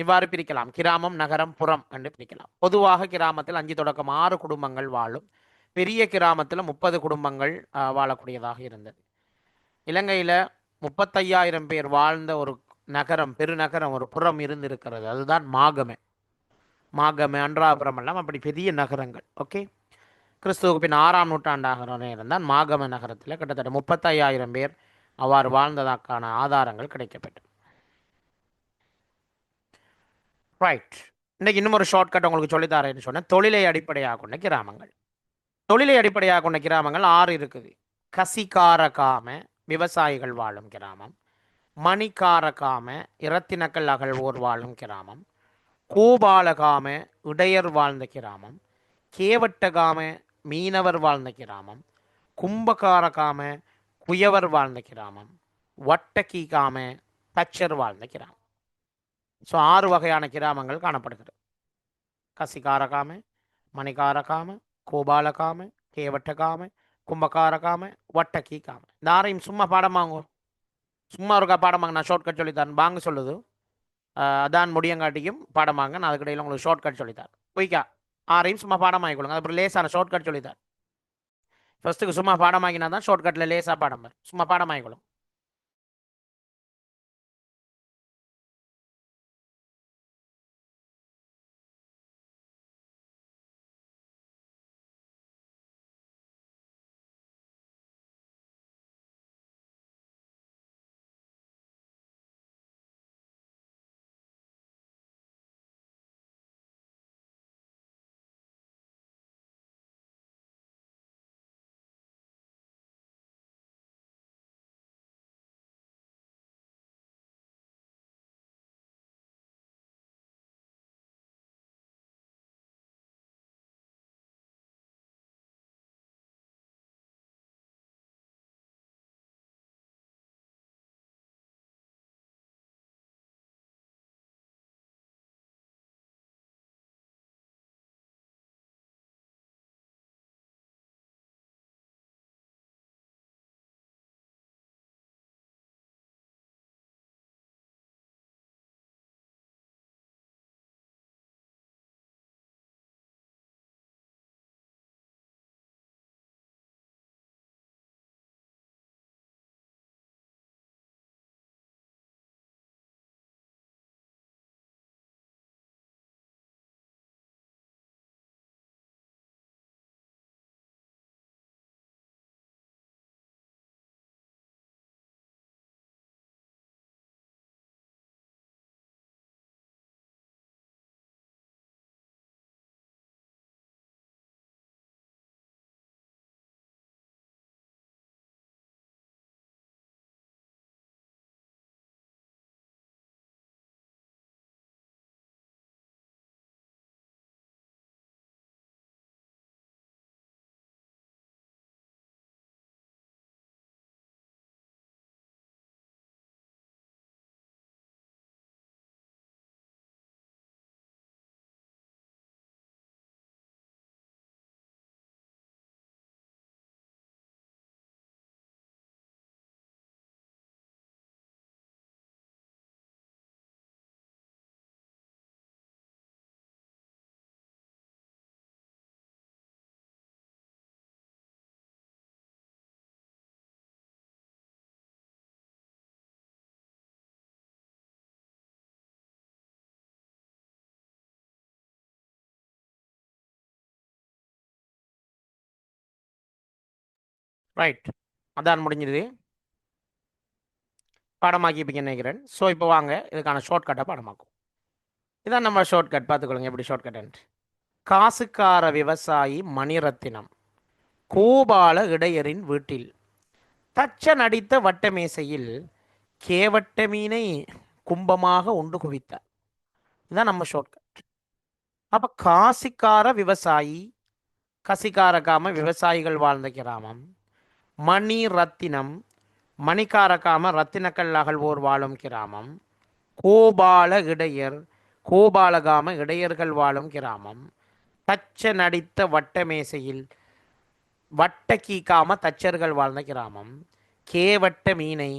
இவ்வாறு பிரிக்கலாம். கிராமம், நகரம், புறம் என்று பிரிக்கலாம். பொதுவாக கிராமத்தில் 5 தொடக்கம் 6 குடும்பங்கள் வாழும். பெரிய கிராமத்தில் 30 குடும்பங்கள் வாழக்கூடியதாக இருந்தது. இலங்கையில் 35,000 பேர் வாழ்ந்த ஒரு நகரம், பெருநகரம், ஒரு புறம் இருந்திருக்கிறது. அதுதான் மாகமே. மாகமே, அன்றாபுரம் எல்லாம் அப்படி பெரிய நகரங்கள். ஓகே, கிறிஸ்துவுக்கு பின் 6ஆம் நூற்றாண்டாக இருந்தால் மாகம நகரத்தில் கிட்டத்தட்ட 35,000 பேர் அவ்வாறு வாழ்ந்ததற்கான ஆதாரங்கள் கிடைக்கப்பட்டது. ரைட். இன்னைக்கு இன்னும் ஒரு ஷார்ட்கட் உங்களுக்கு சொல்லித்தாரேன்னு சொன்னேன். தொழிலை அடிப்படையாக கொண்ட கிராமங்கள். தொழிலை அடிப்படையாக கொண்ட கிராமங்கள் 6 இருக்குது. கசிகாரகாம, விவசாயிகள் வாழும் கிராமம். மணிக்காரகாம, இரத்தினக்கல் அகழ்வோர் வாழும் கிராமம். கோபாலகாம, இடையர் வாழ்ந்த கிராமம். கேவட்டகாம, மீனவர் வாழ்ந்த கிராமம். கும்பகாரகாம, குயவர் வாழ்ந்த கிராமம். வட்டக்கீகாம, தச்சர் வாழ்ந்த கிராமம். ஸோ 6 வகையான கிராமங்கள் காணப்படுகிறது. கசிகாரகாம, மணிகாரகாம, கோபாலகாம, கேவட்டகாம, கும்பகாரகாம, வட்டக்கீகாம. இந்த 6ஐயும் சும்மா பாடமாங்க. சும்மா இருக்கா பாடமாங்க. நான் ஷார்ட்கட் சொல்லித்தரேன். பாங்க சொல்லுது. அதான் முடியங்காட்டியும் பாடமாங்க. நான் அதுக்கிடையில் உங்களுக்கு ஷார்ட்கட் சொல்லித்தரேன். பொய்க்கா 6ஐயும் சும்மா பாடமாகி கொடுங்க. அப்புறம் லேசான ஷார்ட்கட் சொல்லித்தரேன். ஃபர்ஸ்ட்டுக்கு சும்மா பாடமாகினா தான் ஷார்ட்கட்டில் லேசாக பாடம் வரும். சும்மா பாடமாகி கொடுங்க. ரைட். அதான் முடிஞ்சிருது. பாடமாக்கிப்பீங்கன்னு நினைக்கிறேன். ஸோ இப்போ வாங்க இதுக்கான ஷார்ட்கட்டை பாடமாக்கும். இதான் நம்ம ஷார்ட்கட் பார்த்துக்கொள்ளுங்க எப்படி ஷார்ட்கட். காசுக்கார விவசாயி மணிரத்தினம் கோபால இடையரின் வீட்டில் தச்சன் அடித்த வட்ட மேசையில் கேவட்ட மீனை கும்பமாக உண்டு குவித்தார். இதான் நம்ம ஷார்ட்கட். அப்ப காசிக்கார விவசாயி, கசிகாரகாம விவசாயிகள் வாழ்ந்த கிராமம். மணி ரத்தினம், மணிக்காரகாம ரத்தினக்கல் அகழ்வோர் வாழும் கிராமம். கோபால இடையர், கோபாலகாம இடையர்கள் வாழும் கிராமம். தச்ச நடித்த வட்ட மேசையில் வட்ட கீக்காம தச்சர்கள் வாழ்ந்த கிராமம். கேவட்ட மீனை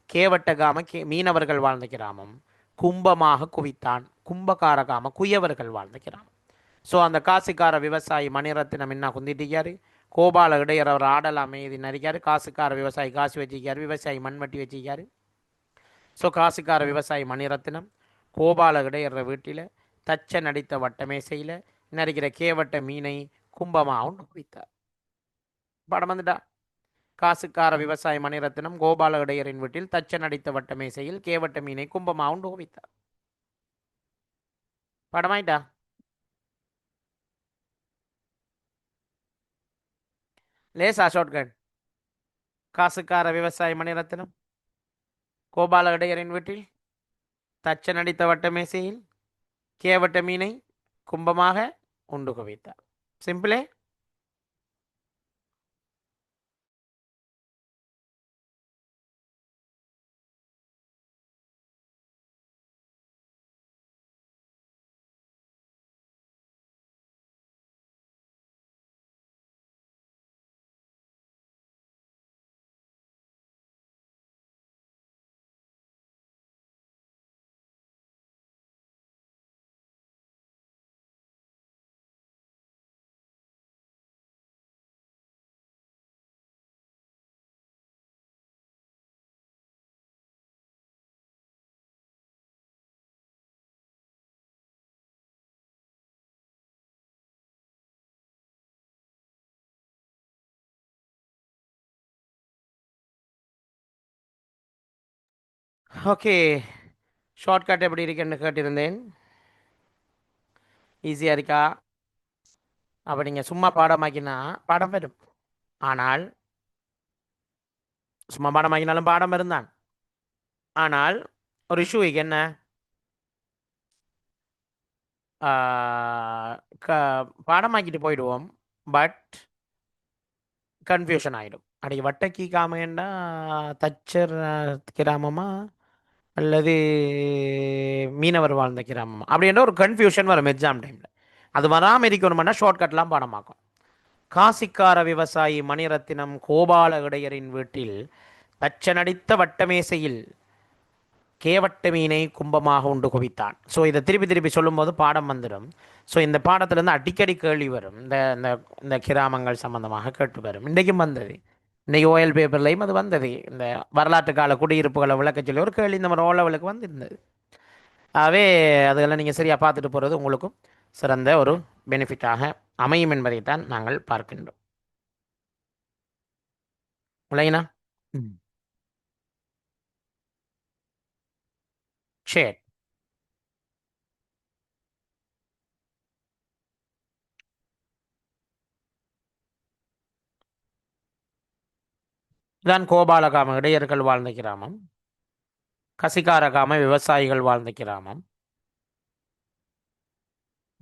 கேவட்டகாம மீனவர்கள் வாழ்ந்த கிராமம். கும்பமாக குவித்தான், கும்பகாரகாம குயவர்கள் வாழ்ந்த கிராமம். ஸோ அந்த காசுக்கார விவசாயி மணிரத்தினம் என்ன குந்திட்டிக்காரு, கோபால இடையர் அவர் ஆடலாம் மீதி நரிக்காரு, காசுக்கார விவசாயி காசு வச்சிக்காரு, விவசாயி மண்வட்டி வச்சிக்காரு. ஸோ காசுக்கார விவசாயி மணிரத்தினம் கோபால இடையர் வீட்டில் தச்ச நடித்த வட்ட மேசையில் நரிக்கிற கேவட்ட மீனை கும்பமாக உண்டு குவித்தார். படம் வந்துட்டா. காசுக்கார விவசாயி மணிரத்தினம் கோபால இடையரின் வீட்டில் தச்சன் அடித்த வட்ட மேசையில் கேவட்ட மீனை கும்பமாக உண்டு குவித்தார். படமாயிட்டா. லேசா ஷார்ட்கட். காசுக்கார விவசாயி மணிரத்தினம் கோபால இடையரின் வீட்டில் தச்சன் அடித்த வட்ட மேசையில் கேவட்ட மீனை கும்பமாக உண்டு குவித்தார். சிம்பிளே. ஓகே, ஷார்ட்கட் எப்படி இருக்குன்னு கேட்டிருந்தேன். ஈஸியாக இருக்கா? அப்போ நீங்கள் சும்மா பாடமாக்கினா பாடம் வரும். ஆனால் சும்மா பாடமாக்கினாலும் பாடம் இருந்தான். ஆனால் ஒரு இஷ்யூ என்ன, பாடமாக்கிட்டு போயிடுவோம், பட் கன்ஃபியூஷன் ஆகிடும். அன்றைக்கி வட்டக்கி காமேண்டா தச்சர் கிராமமா அல்லது மீனவர் வாழ்ந்த கிராமமா அப்படின்ற ஒரு கன்ஃபியூஷன் வரும் எக்ஸாம் டைமில். அது வராமல் இருக்கணும்னா ஷார்ட்கட்லாம் பாடமாக்கும். காசிக்கார விவசாயி மணிரத்தினம் கோபால இடையரின் வீட்டில் தச்சனடித்த வட்டமேசையில் கேவட்ட மீனை கும்பமாக உண்டு குவித்தான். ஸோ இதை திருப்பி திருப்பி சொல்லும்போது பாடம் வந்துடும். ஸோ இந்த பாடத்திலேருந்து அடிக்கடி கேள்வி வரும். இந்த இந்த இந்த கிராமங்கள் சம்பந்தமாக கேட்டு வரும். இன்றைக்கும் வந்தது, இன்றைக்கி ஓஎல் பேப்பர்லையும் அது வந்தது. இந்த வரலாற்று கால குடியிருப்புகளை விளக்க சொல்லி ஒரு கேள்வி இந்த மாதிரி ஓ லெவலுக்கு வந்திருந்தது. ஆகவே அதெல்லாம் நீங்கள் சரியாக பார்த்துட்டு போகிறது உங்களுக்கும் சிறந்த ஒரு பெனிஃபிட்டாக அமையும் என்பதைத்தான் நாங்கள் பார்க்கின்றோம். இல்லைங்கண்ணா? சரி. இதான் கோபாலகாம இடையர்கள் வாழ்ந்த கிராமம். கசிகாரகாம விவசாயிகள் வாழ்ந்த கிராமம்.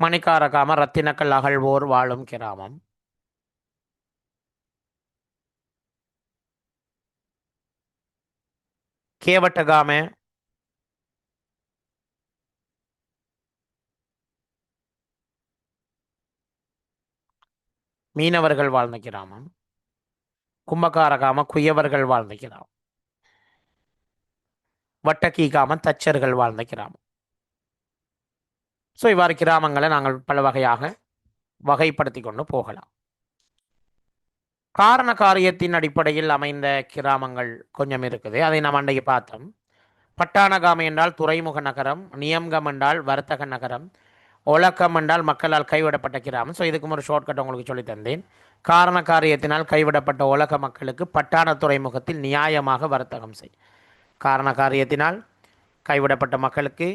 மணிக்காரகாம ரத்தினக்கல் அகழ்வோர் வாழும் கிராமம். கேவட்டகாம மீனவர்கள் வாழ்ந்த கிராமம். கும்பகாரகாம குயவர்கள் வாழ்ந்த கிராமம். வட்டக்கீகாம தச்சர்கள் வாழ்ந்த கிராமம். ஸோ இவ்வாறு கிராமங்களை நாங்கள் பல வகையாக வகைப்படுத்தி கொண்டு போகலாம். காரண காரியத்தின் அடிப்படையில் அமைந்த கிராமங்கள் கொஞ்சம் இருக்குது. அதை நாம் அன்றைக்கு பார்த்தோம். பட்டாணகாமம் என்றால் துறைமுக நகரம், நியம்கம் என்றால் வர்த்தக நகரம், ஒலக்கம் என்றால் மக்களால் கைவிடப்பட்ட கிராமம். ஸோ இதுக்கும் ஒரு ஷார்ட்கட் உங்களுக்கு சொல்லி தந்தேன். காரண காரியத்தினால் கைவிடப்பட்ட உலக மக்களுக்கு பட்டாண துறைமுகத்தில் நியாயமாக வர்த்தகம் செய். காரண காரியத்தினால் கைவிடப்பட்ட மக்களுக்கு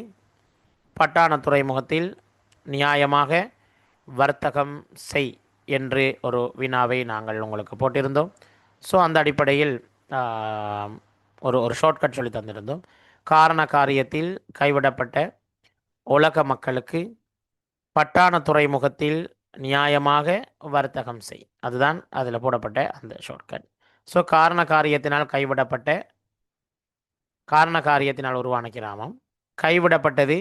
பட்டாண துறைமுகத்தில் நியாயமாக வர்த்தகம் செய் என்று ஒரு வினாவை நாங்கள் உங்களுக்கு போட்டிருந்தோம். ஸோ அந்த அடிப்படையில் ஒரு ஒரு ஷார்ட்கட் சொல்லி தந்திருந்தோம். காரண காரியத்தில் கைவிடப்பட்ட உலக மக்களுக்கு பட்டாண துறைமுகத்தில் நியாயமாக வர்த்தகம் செய். அதுதான் அதில் போடப்பட்ட அந்த ஷார்ட்கட். ஸோ காரண காரியத்தினால் உருவான கிராமம் கைவிடப்பட்டது.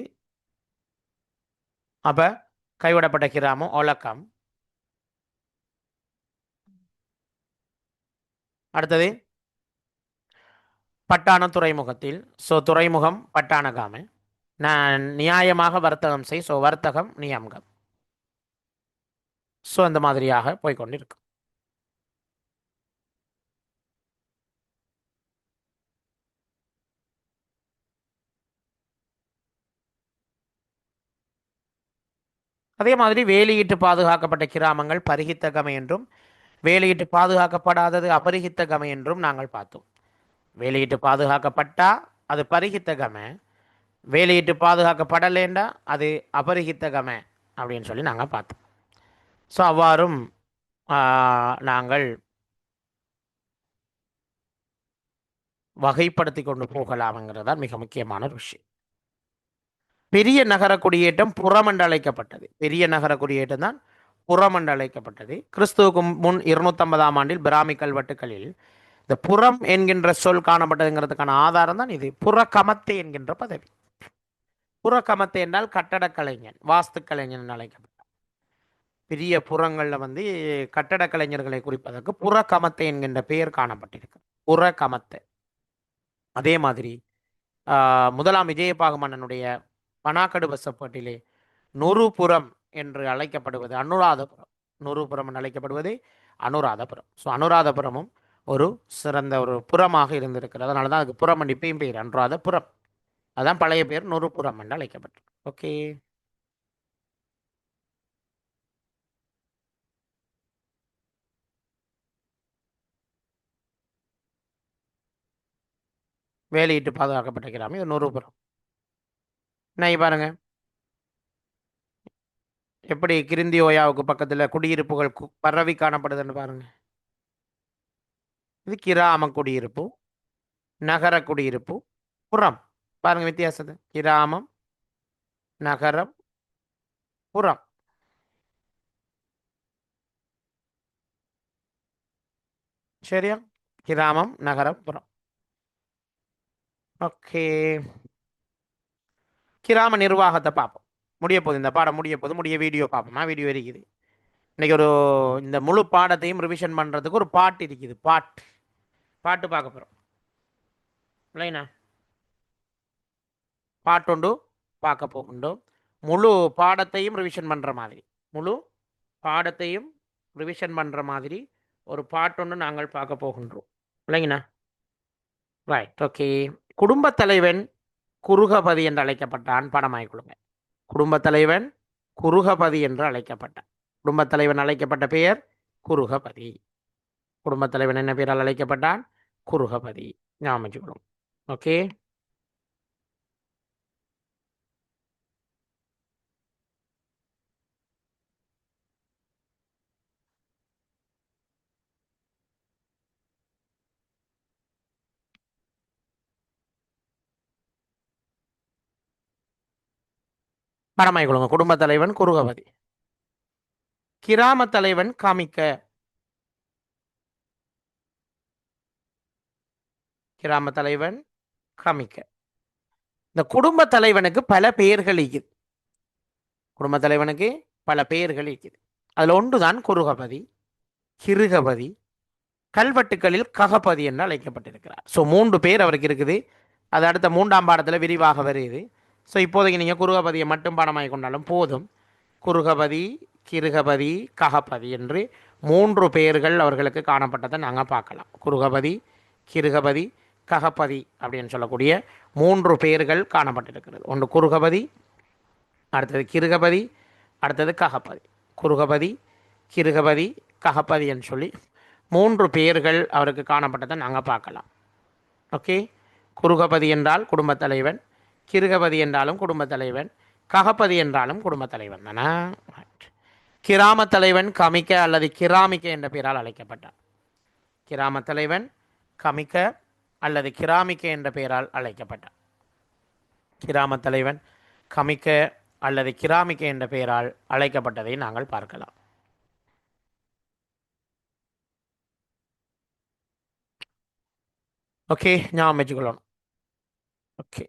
அப்போ கைவிடப்பட்ட கிராமம் ஒலக்கம். அடுத்தது பட்டாண துறைமுகத்தில். ஸோ துறைமுகம் பட்டாணகாம. நான் நியாயமாக வர்த்தகம் செய். ஸோ வர்த்தகம் நியமகம். ஸோ அந்த மாதிரியாக போய்கொண்டிருக்கு. அதே மாதிரி வேலியிட்டு பாதுகாக்கப்பட்ட கிராமங்கள் பரிகித்தகமை என்றும் வேலியிட்டு பாதுகாக்கப்படாதது அபரிகித்தகமை என்றும் நாங்கள் பார்த்தோம். வேலியிட்டு பாதுகாக்கப்பட்டா அது பரிகித்தகமை, வேலியிட்டு பாதுகாக்கப்படலேண்டா அது அபரிகித்தகமை அப்படின்னு சொல்லி நாங்கள் பார்த்தோம். ஸோ அவ்வாறும் நாங்கள் வகைப்படுத்தி கொண்டு போகலாம்ங்கிறது தான் மிக முக்கியமான ஒரு விஷயம். பெரிய நகர குடியேற்றம் புறம் என்று அழைக்கப்பட்டது. பெரிய நகர குடியேற்றம் தான் புறம் என்று அழைக்கப்பட்டது. கிறிஸ்துவுக்கு முன் 250ஆம் ஆண்டில் பிராமி கல்வெட்டுகளில் இந்த புறம் என்கின்ற சொல் காணப்பட்டதுங்கிறதுக்கான ஆதாரம் தான் இது. புறக்கமத்தை என்கின்ற பதவி. புறக்கமத்தை என்றால் கட்டடக் கலைஞன், வாஸ்து கலைஞன் என்று அழைக்கப்பட்டார். பெரிய புறங்களில் கட்டடக் கலைஞர்களை குறிப்பதற்கு புறக்கமத்தை என்கின்ற பெயர் காணப்பட்டிருக்கு. புறக்கமத்தை. அதே மாதிரி முதலாம் விஜயபாகு மன்னனுடைய பனாக்கடு வசப்பாட்டிலே நொறுபுறம் என்று அழைக்கப்படுவது அனுராதபுரம். நொறுபுறம் என்று அழைக்கப்படுவது அனுராதபுரம். ஸோ அனுராதபுரமும் ஒரு சிறந்த ஒரு புறமாக இருந்திருக்கிறது. அதனால தான் அதுக்கு புறம் இப்பயும் பெயர் அனுராதபுரம். அதுதான் பழைய பேர் நொறுபுறம் என்று அழைக்கப்பட்டிருக்கு. ஓகே, வேலையிட்டு பாதுகாக்கப்பட்ட கிராமம் இது நொறுபுறம். நான் பாருங்க எப்படி கிருந்தி ஓயாவுக்கு பக்கத்தில் குடியிருப்புகள் பரவி காணப்படுதுன்னு பாருங்க. இது கிராம குடியிருப்பு, நகர குடியிருப்பு, புறம். பாருங்க வித்தியாசத்தை. கிராமம், நகரம், புறம். சரியா? கிராமம், நகரம், புறம். ஓகே, கிராம நிர்வாகத்தை பார்ப்போம். முடிய போகுது இந்த பாடம், முடிய போகுது. முடிய வீடியோ பார்ப்போமா? வீடியோ இருக்குது. இன்னைக்கு ஒரு இந்த முழு பாடத்தையும் ரிவிஷன் பண்ணுறதுக்கு ஒரு பாட்டு இருக்குது. பாட்டு பார்க்க போகிறோம் இல்லைண்ணா? பாட்டுண்டு பார்க்க போகின்றோம். முழு பாடத்தையும் ரிவிஷன் பண்ணுற மாதிரி, முழு பாடத்தையும் ரிவிஷன் பண்ணுற மாதிரி ஒரு பாட்டொன்று நாங்கள் பார்க்க போகின்றோம் இல்லைங்கண்ணா? Right, okay. குடும்பத் தலைவன் குருகபதி என்று அழைக்கப்பட்டான். படமாய் கொடுங்க. குடும்பத் தலைவன் குருகபதி என்று அழைக்கப்பட்டான். குடும்பத் தலைவன் அழைக்கப்பட்ட பெயர் குருகபதி. குடும்பத் தலைவன் என்ன பெயரால் அழைக்கப்பட்டான்? குருகபதி. ஞாபகம். ஓகே, படமாய் கொடுங்க. குடும்பத் தலைவன் குருகபதி. கிராம தலைவன் காமிக்க. கிராம தலைவன் காமிக்க. இந்த குடும்ப தலைவனுக்கு பல பெயர்கள் இருக்குது. குடும்ப தலைவனுக்கு பல பெயர்கள் இருக்குது. அதுல ஒன்றுதான் குருகபதி, கிருகபதி, கல்வெட்டுகளில் ககபதி என்று அழைக்கப்பட்டிருக்கிறார். ஸோ 3 பேர் அவருக்கு இருக்குது. அது அடுத்த 3ஆம் பாடத்தில் விரிவாக வருது. ஸோ இப்போதைக்கு நீங்கள் குருகபதியை மட்டும் பாடமாகி கொண்டாலும் போதும். குருகபதி, கிருகபதி, ககபதி என்று 3 பெயர்கள் அவர்களுக்கு காணப்பட்டதை நாங்கள் பார்க்கலாம். குருகபதி, கிருகபதி, ககபதி அப்படின்னு சொல்லக்கூடிய 3 பெயர்கள் காணப்பட்டிருக்கிறது. ஒன்று குருகபதி, அடுத்தது கிருகபதி, அடுத்தது ககபதி. குருகபதி, கிருகபதி, ககபதின்னு சொல்லி 3 பெயர்கள் அவருக்கு காணப்பட்டதை நாங்கள் பார்க்கலாம். ஓகே, குருகபதி என்றால் குடும்பத் தலைவன், கிருகபதி என்றாலும் குடும்பத் தலைவன், ககபதி என்றாலும் குடும்பத் தலைவன் தானே. கிராம தலைவன் கமிக்க அல்லது கிராமிக்க என்ற பெயரால் அழைக்கப்பட்டார். கிராம தலைவன் கமிக்க அல்லது கிராமிக்க என்ற பெயரால் அழைக்கப்பட்டார். கிராம தலைவன் கமிக்க அல்லது கிராமிக்க என்ற பெயரால் அழைக்கப்பட்டதை நாங்கள் பார்க்கலாம். ஓகே, ஞாபகம் வச்சுக்கொள்ளணும். ஓகே,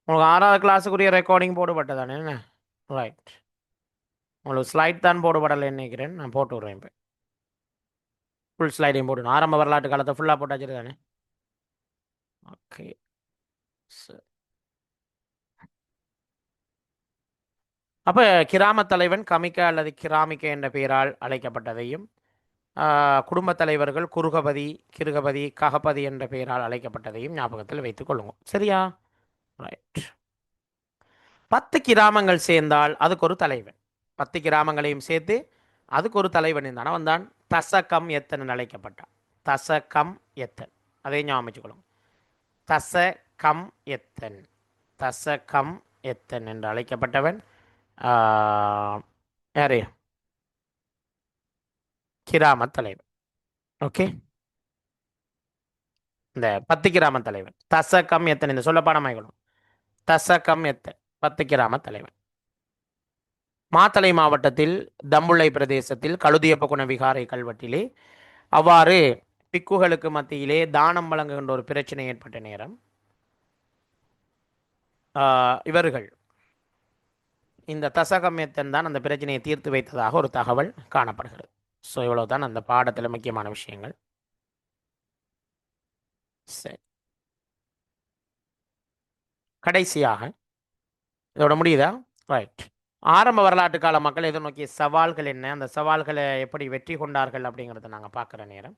உங்களுக்கு 6வது கிளாஸுக்குரிய ரெக்கார்டிங் போடுபட்டதானே என்ன? ரைட், உங்களுக்கு ஸ்லைட் தான் போடுபடலை நினைக்கிறேன். நான் போட்டு விடுறேன். இப்போ ஃபுல் ஸ்லைடையும் போடணும். ஆரம்ப வரலாற்று காலத்தை ஃபுல்லாக போட்டாச்சு தானே. ஓகே, சரி. அப்போ கிராமத் தலைவன் கமிக்க அல்லது கிராமிக்க என்ற பெயரால் அழைக்கப்பட்டதையும், குடும்பத் தலைவர்கள் குருகபதி, கிருகபதி, ககபதி என்ற பெயரால் அழைக்கப்பட்டதையும் ஞாபகத்தில் வைத்துக் கொள்ளுங்க. சரியா? ரைட். 10 கிராமங்கள் சேர்ந்தால் அதுக்கு ஒரு தலைவன். 10 கிராமங்களையும் சேர்த்து அதுக்கு ஒரு தலைவன் இருந்தான். அவன் தான் தசகம் எத்தன் அழைக்கப்பட்டான். தசகம் எத்தன், அதை ஞாபகம் வச்சுக்கொள்ளுங்க. தசகம் எத்தன், தசகம் எத்தன் என்று அழைக்கப்பட்டவன் யாரு? கிராம தலைவன். ஓகே, இந்த 10 கிராம தலைவன் தசகம் எத்தன், இந்த சொல்ல பாடமாய்க்கணும். தசகம் எத்தன் 10 கிராம தலைவன். மாத்தளை மாவட்டத்தில் தம்புள்ளை பிரதேசத்தில் கழுதியப்பகுண விகாரை கல்வெட்டிலே அவ்வாறு பிக்குகளுக்கு மத்தியிலே தானம் வழங்குகின்ற ஒரு பிரச்சனை ஏற்பட்ட நேரம் இவர்கள் இந்த தசகமேத்தன் தான் அந்த பிரச்சனையை தீர்த்து வைத்ததாக ஒரு தகவல் காணப்படுகிறது. ஸோ இவ்வளவு தான் அந்த பாடத்தில் முக்கியமான விஷயங்கள். சரி, கடைசியாக இதோட முடியுதா? ரைட். ஆரம்ப வரலாற்று கால மக்கள் எதிர்நோக்கிய சவால்கள் என்ன, அந்த சவால்களை எப்படி வெற்றி கொண்டார்கள் அப்படிங்கிறத நாங்கள் பார்க்குற நேரம்,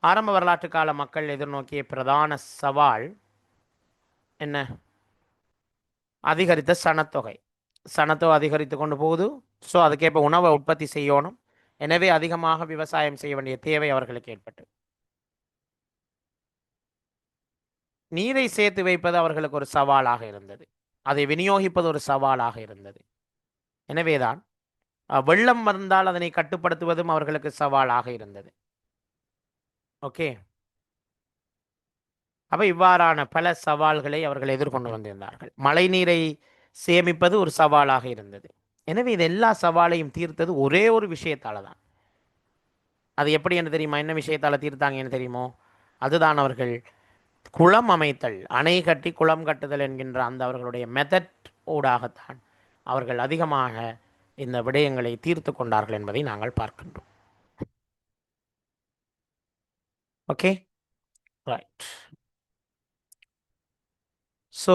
ஆரம்ப வரலாற்று கால மக்கள் எதிர்நோக்கிய பிரதான சவால் என்ன? அதிகரித்த சனத்தொகை. சனத்தொகை அதிகரித்து கொண்டு போகுது. ஸோ அதுக்கேற்ப உணவை உற்பத்தி செய்யணும். எனவே அதிகமாக விவசாயம் செய்ய வேண்டிய தேவை அவர்களுக்கு ஏற்பட்டு, நீரை சேர்த்து வைப்பது அவர்களுக்கு ஒரு சவாலாக இருந்தது. அதை விநியோகிப்பது ஒரு சவாலாக இருந்தது. எனவேதான் வெள்ளம் வந்தால் அதனை கட்டுப்படுத்துவதும் அவர்களுக்கு சவாலாக இருந்தது. ஓகே, அப்போ இவ்வாறான பல சவால்களை அவர்கள் எதிர்கொண்டு வந்திருந்தார்கள். மழை நீரை சேமிப்பது ஒரு சவாலாக இருந்தது. எனவே இது எல்லா சவாலையும் தீர்த்தது ஒரே ஒரு விஷயத்தால தான். அது எப்படி என்று தெரியுமா? என்ன விஷயத்தால் தீர்த்தாங்கன்னு தெரியுமோ? அதுதான் அவர்கள் குளம் அமைத்தல், அணை கட்டி குளம் கட்டுதல் என்கின்ற அந்த அவர்களுடைய மெத்தட் ஊடாகத்தான் அவர்கள் அதிகமாக இந்த விடயங்களை தீர்த்து கொண்டார்கள் என்பதை நாங்கள் பார்க்கின்றோம். Okay, right. ஸோ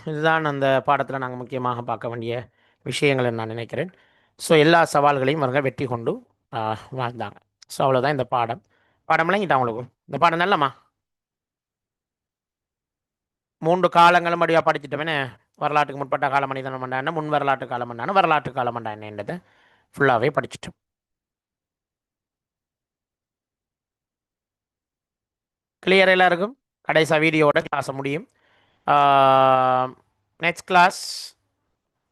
இதுதான் அந்த பாடத்தில் நாங்கள் முக்கியமாக பார்க்க வேண்டிய விஷயங்கள் நான் நினைக்கிறேன். ஸோ எல்லா சவால்களையும் அவர்கள் வெற்றி கொண்டு வாழ்ந்தாங்க. ஸோ அவ்வளோதான் இந்த பாடம். பாடம் விளங்கிட்டா உங்களுக்கு? இந்த பாடம் நல்லம்மா 3 காலங்களும் படியாக படிச்சுட்டோமே. வரலாற்றுக்கு முற்பட்ட கால மனிதன் மண்டான, முன் வரலாற்று காலம் மண்டான, வரலாற்று காலம் மண்டானன்றதை ஃபுல்லாகவே படிச்சுட்டோம். கிளியர் எல்லாருக்கும்? கடைசியாக வீடியோவோட கிளாஸை முடியும். நெக்ஸ்ட் கிளாஸ்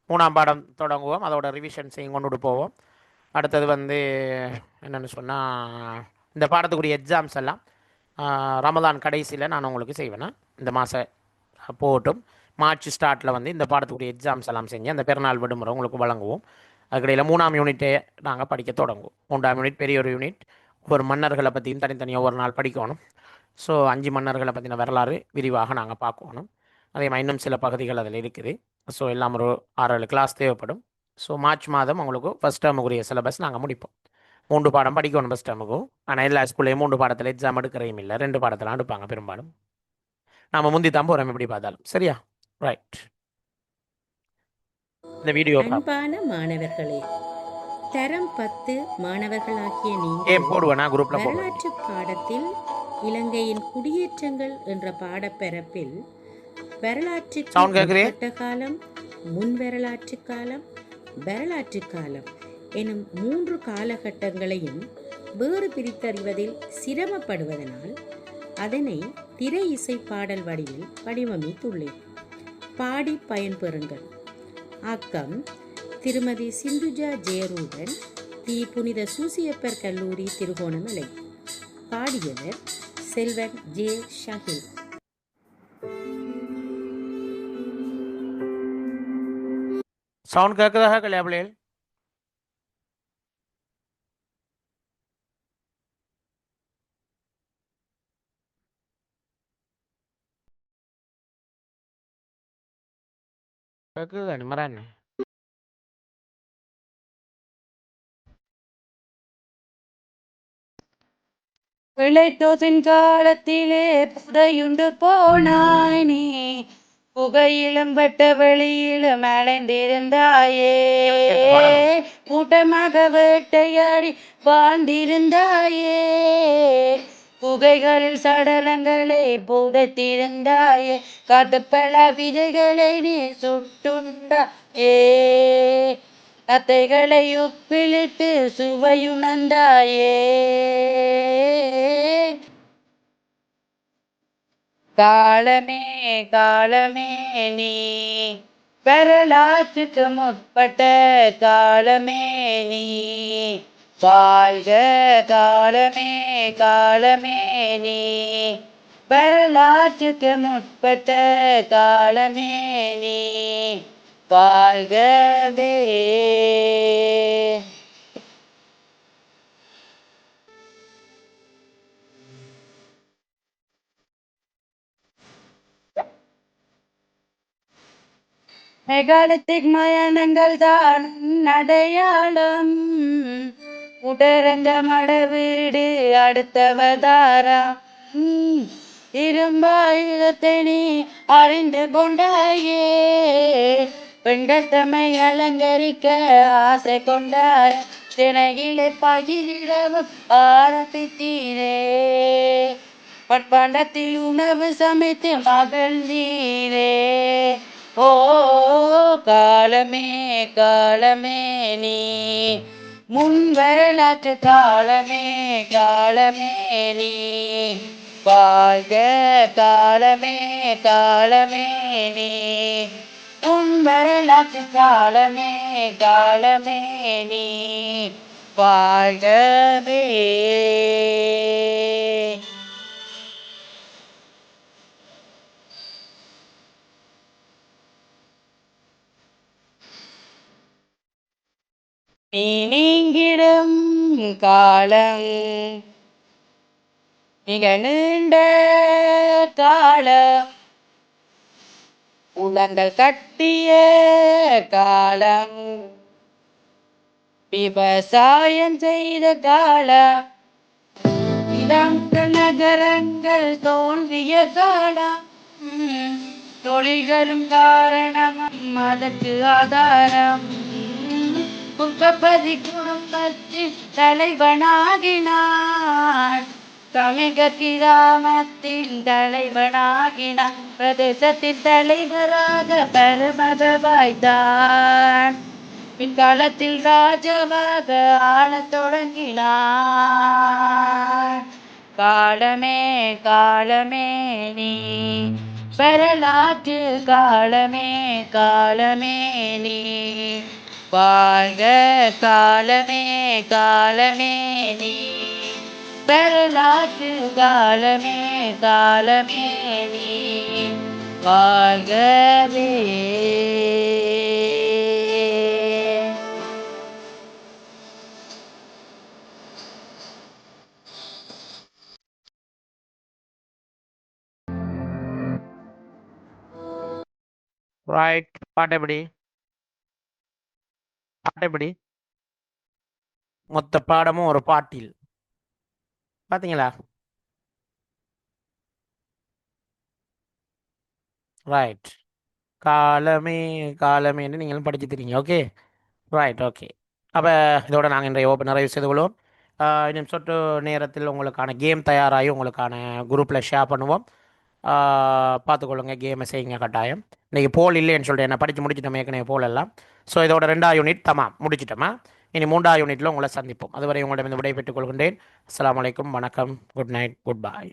3ஆம் பாடம் தொடங்குவோம். அதோட ரிவிஷன் செய்யும் கொண்டு போவோம். அடுத்தது என்னென்னு சொன்னால், இந்த பாடத்துக்குரிய எக்ஸாம்ஸ் எல்லாம் ரமதான் கடைசியில் நான் உங்களுக்கு செய்வேன்னா, இந்த மாதம் போட்டும் மார்ச் ஸ்டார்ட்டில் இந்த பாடத்துக்குரிய எக்ஸாம்ஸ் எல்லாம் செஞ்சு அந்த பெருநாள் விடுமுறை உங்களுக்கு வழங்குவோம். அதுக்கிடையில் 3ஆம் யூனிட்டே நாங்கள் படிக்க தொடங்குவோம். 3ஆம் யூனிட் பெரிய ஒரு யூனிட். ஒவ்வொரு மன்னர்களை பற்றியும் தனித்தனியாக ஒவ்வொரு நாள் படிக்கணும். ஸோ 5 மன்னர்களை பற்றின வரலாறு விரிவாக நாங்கள் பார்க்கணும். அதே மாதிரி இன்னும் சில பகுதிகள் அதில் இருக்குது. ஸோ எல்லாம் ஒரு 6-7 கிளாஸ் தேவைப்படும். ஸோ மார்ச் மாதம் உங்களுக்கு ஃபஸ்ட் டேர்முக்குரிய சிலபஸ் நாங்கள் முடிப்போம். 3 பாடம் படிக்கணும் ஃபஸ்ட் டேர்முக்கும். ஆனால் எல்லா ஸ்கூல்லையும் 3 பாடத்தில் எக்ஸாம் எடுக்கிறையும் இல்லை, 2 பாடத்தில் எடுப்பாங்க பெரும்பாலும். நாம் முந்தி தான் போகிறோம் எப்படி பார்த்தாலும். சரியா? ரைட். இந்த வீடியோ அன்பான மாணவர்களே, தரம் 10 மாணவர்களாகிய நீங்கள் வரலாற்று பாடத்தில் இலங்கையின் குடியேற்றங்கள் என்ற பாடப்பரப்பில் வரலாற்றுக்கு சவுண்ட் கேட்குறே? முற்பட்ட காலம், முன் வரலாற்று காலம், வரலாற்று காலம் எனும் 3 காலகட்டங்களையும் வேறு பிரித்தறிவதில் சிரமப்படுவதனால் அதனை திரை இசை பாடல் வடிவில் வடிவமைத்துள்ளேன். பாடி பயன்பெறுங்கள். ஆக்கம் திருமதி சிந்துஜா ஜெயரூபன், தி புனித சூசியப்பர் கல்லூரி, திருகோணமலை. பாடியவர் செல்வன் ஜே ஷஹீல். சவுண்ட் கேட்குதா இல்லையா பிள்ளைகள்? கேட்குதா நிமரான்னு? பிழைத்தோசின் காலத்திலே புதையுண்டு போனாய் நீ, புகையிலும் வெட்ட வெளியிலும் அலைந்திருந்தாயே, கூட்டமாக வேட்டையாடி வாழ்ந்திருந்தாயே, புகைகளில் சடலங்களை புதைத்திருந்தாயே, காட்டுப்பல விதைகளை நீ சுட்டுண்டாயே, நத்தைகளை உப்பிலிட்டு சுவையுணர்ந்தாயே, காலமே காலமே நீ வரலாற்றுக்கு முற்பட்ட காலமே நீ, வாழ்க காலமே காலமே நீ வரலாற்றுக்கு முற்பட்ட காலமே நீ, வாழ்கவே. மெகாலித்திக் மயானங்கள் தான் அடையாளம், உடரங்க மட வீடு அடுத்தவதாரம், இரும்பாயுதத்தை நீ அறிந்து கொண்டாயே, பெண்கள் தம்மை அலங்கரிக்க ஆசை கொண்டார், தினையிலே பகிரவும் ஆரம்பித்தீரே, பட்பாண்டத்தில் உணவு சமைத்து மகிழ்ந்தீரே, ஓ காலமே காலமே நீ முன் வரலாற்று காலமே காலமே நீ, வாழ்க காலமே காலமே நீ முன் வரலாற்று காலமே காலமே நீ, வாழ்கவே. நீ நீங்கிடும் காலம் மிக நீண்ட காலம், உலங்கள் கட்டிய காலம், விவசாயம் செய்த காலம், இடங்கள் நகரங்கள் தோன்றிய காலம், தொழில்களும் காரணமும் அதற்கு ஆதாரம், குப்பதி குடும்பத்தில் தலைவனாகினான், தமிழக கிராமத்தின் தலைவனாகினான், பிரதேசத்தின் தலைவராக பெருமத வாய்த்தான், பிற்காலத்தில் ராஜாவாக ஆளத் தொடங்கினான், காலமே காலமே நீ வரலாற்று காலமே காலமே நீ, வாழ்க காலமே காலமே நீ வரலாற்று காலமே காலமே நீ, வாழ்கவே. ரைட். பாட்டு எப்படி? பாட்டு எப்படி? மொத்த பாடமும் ஒரு பாட்டில். பார்த்தீங்களா? ரைட். காலமே காலமேன்னு நீங்களும் படிச்சு தெரியுங்க. Okay, right, okay. அப்போ இதோட நாங்கள் இன்றைய ஓப்பன் நிறைவு செய்து கொள்வோம். இன்னும் சொட்டு நேரத்தில் உங்களுக்கான கேம் தயாராகி உங்களுக்கான குரூப்பில் ஷேர் பண்ணுவோம். பார்த்துக்கொள்ளுங்க, கேமை செய்யுங்க கட்டாயம். இன்றைக்கி போல் இல்லைன்னு சொல்லிட்டு என்ன படித்து முடிச்சிட்டோம் ஏற்கனவே போல் எல்லாம். ஸோ இதோட 2வது யூனிட் தமாம் முடிச்சிட்டோமா. இனி 3வது யூனிட்டில் உங்களை சந்திப்போம். அதுவரை உங்களிடம் விடை பெற்றுக் கொள்கின்றேன். அஸ்ஸலாமு அலைக்கும், வணக்கம், குட் நைட், குட் பாய்.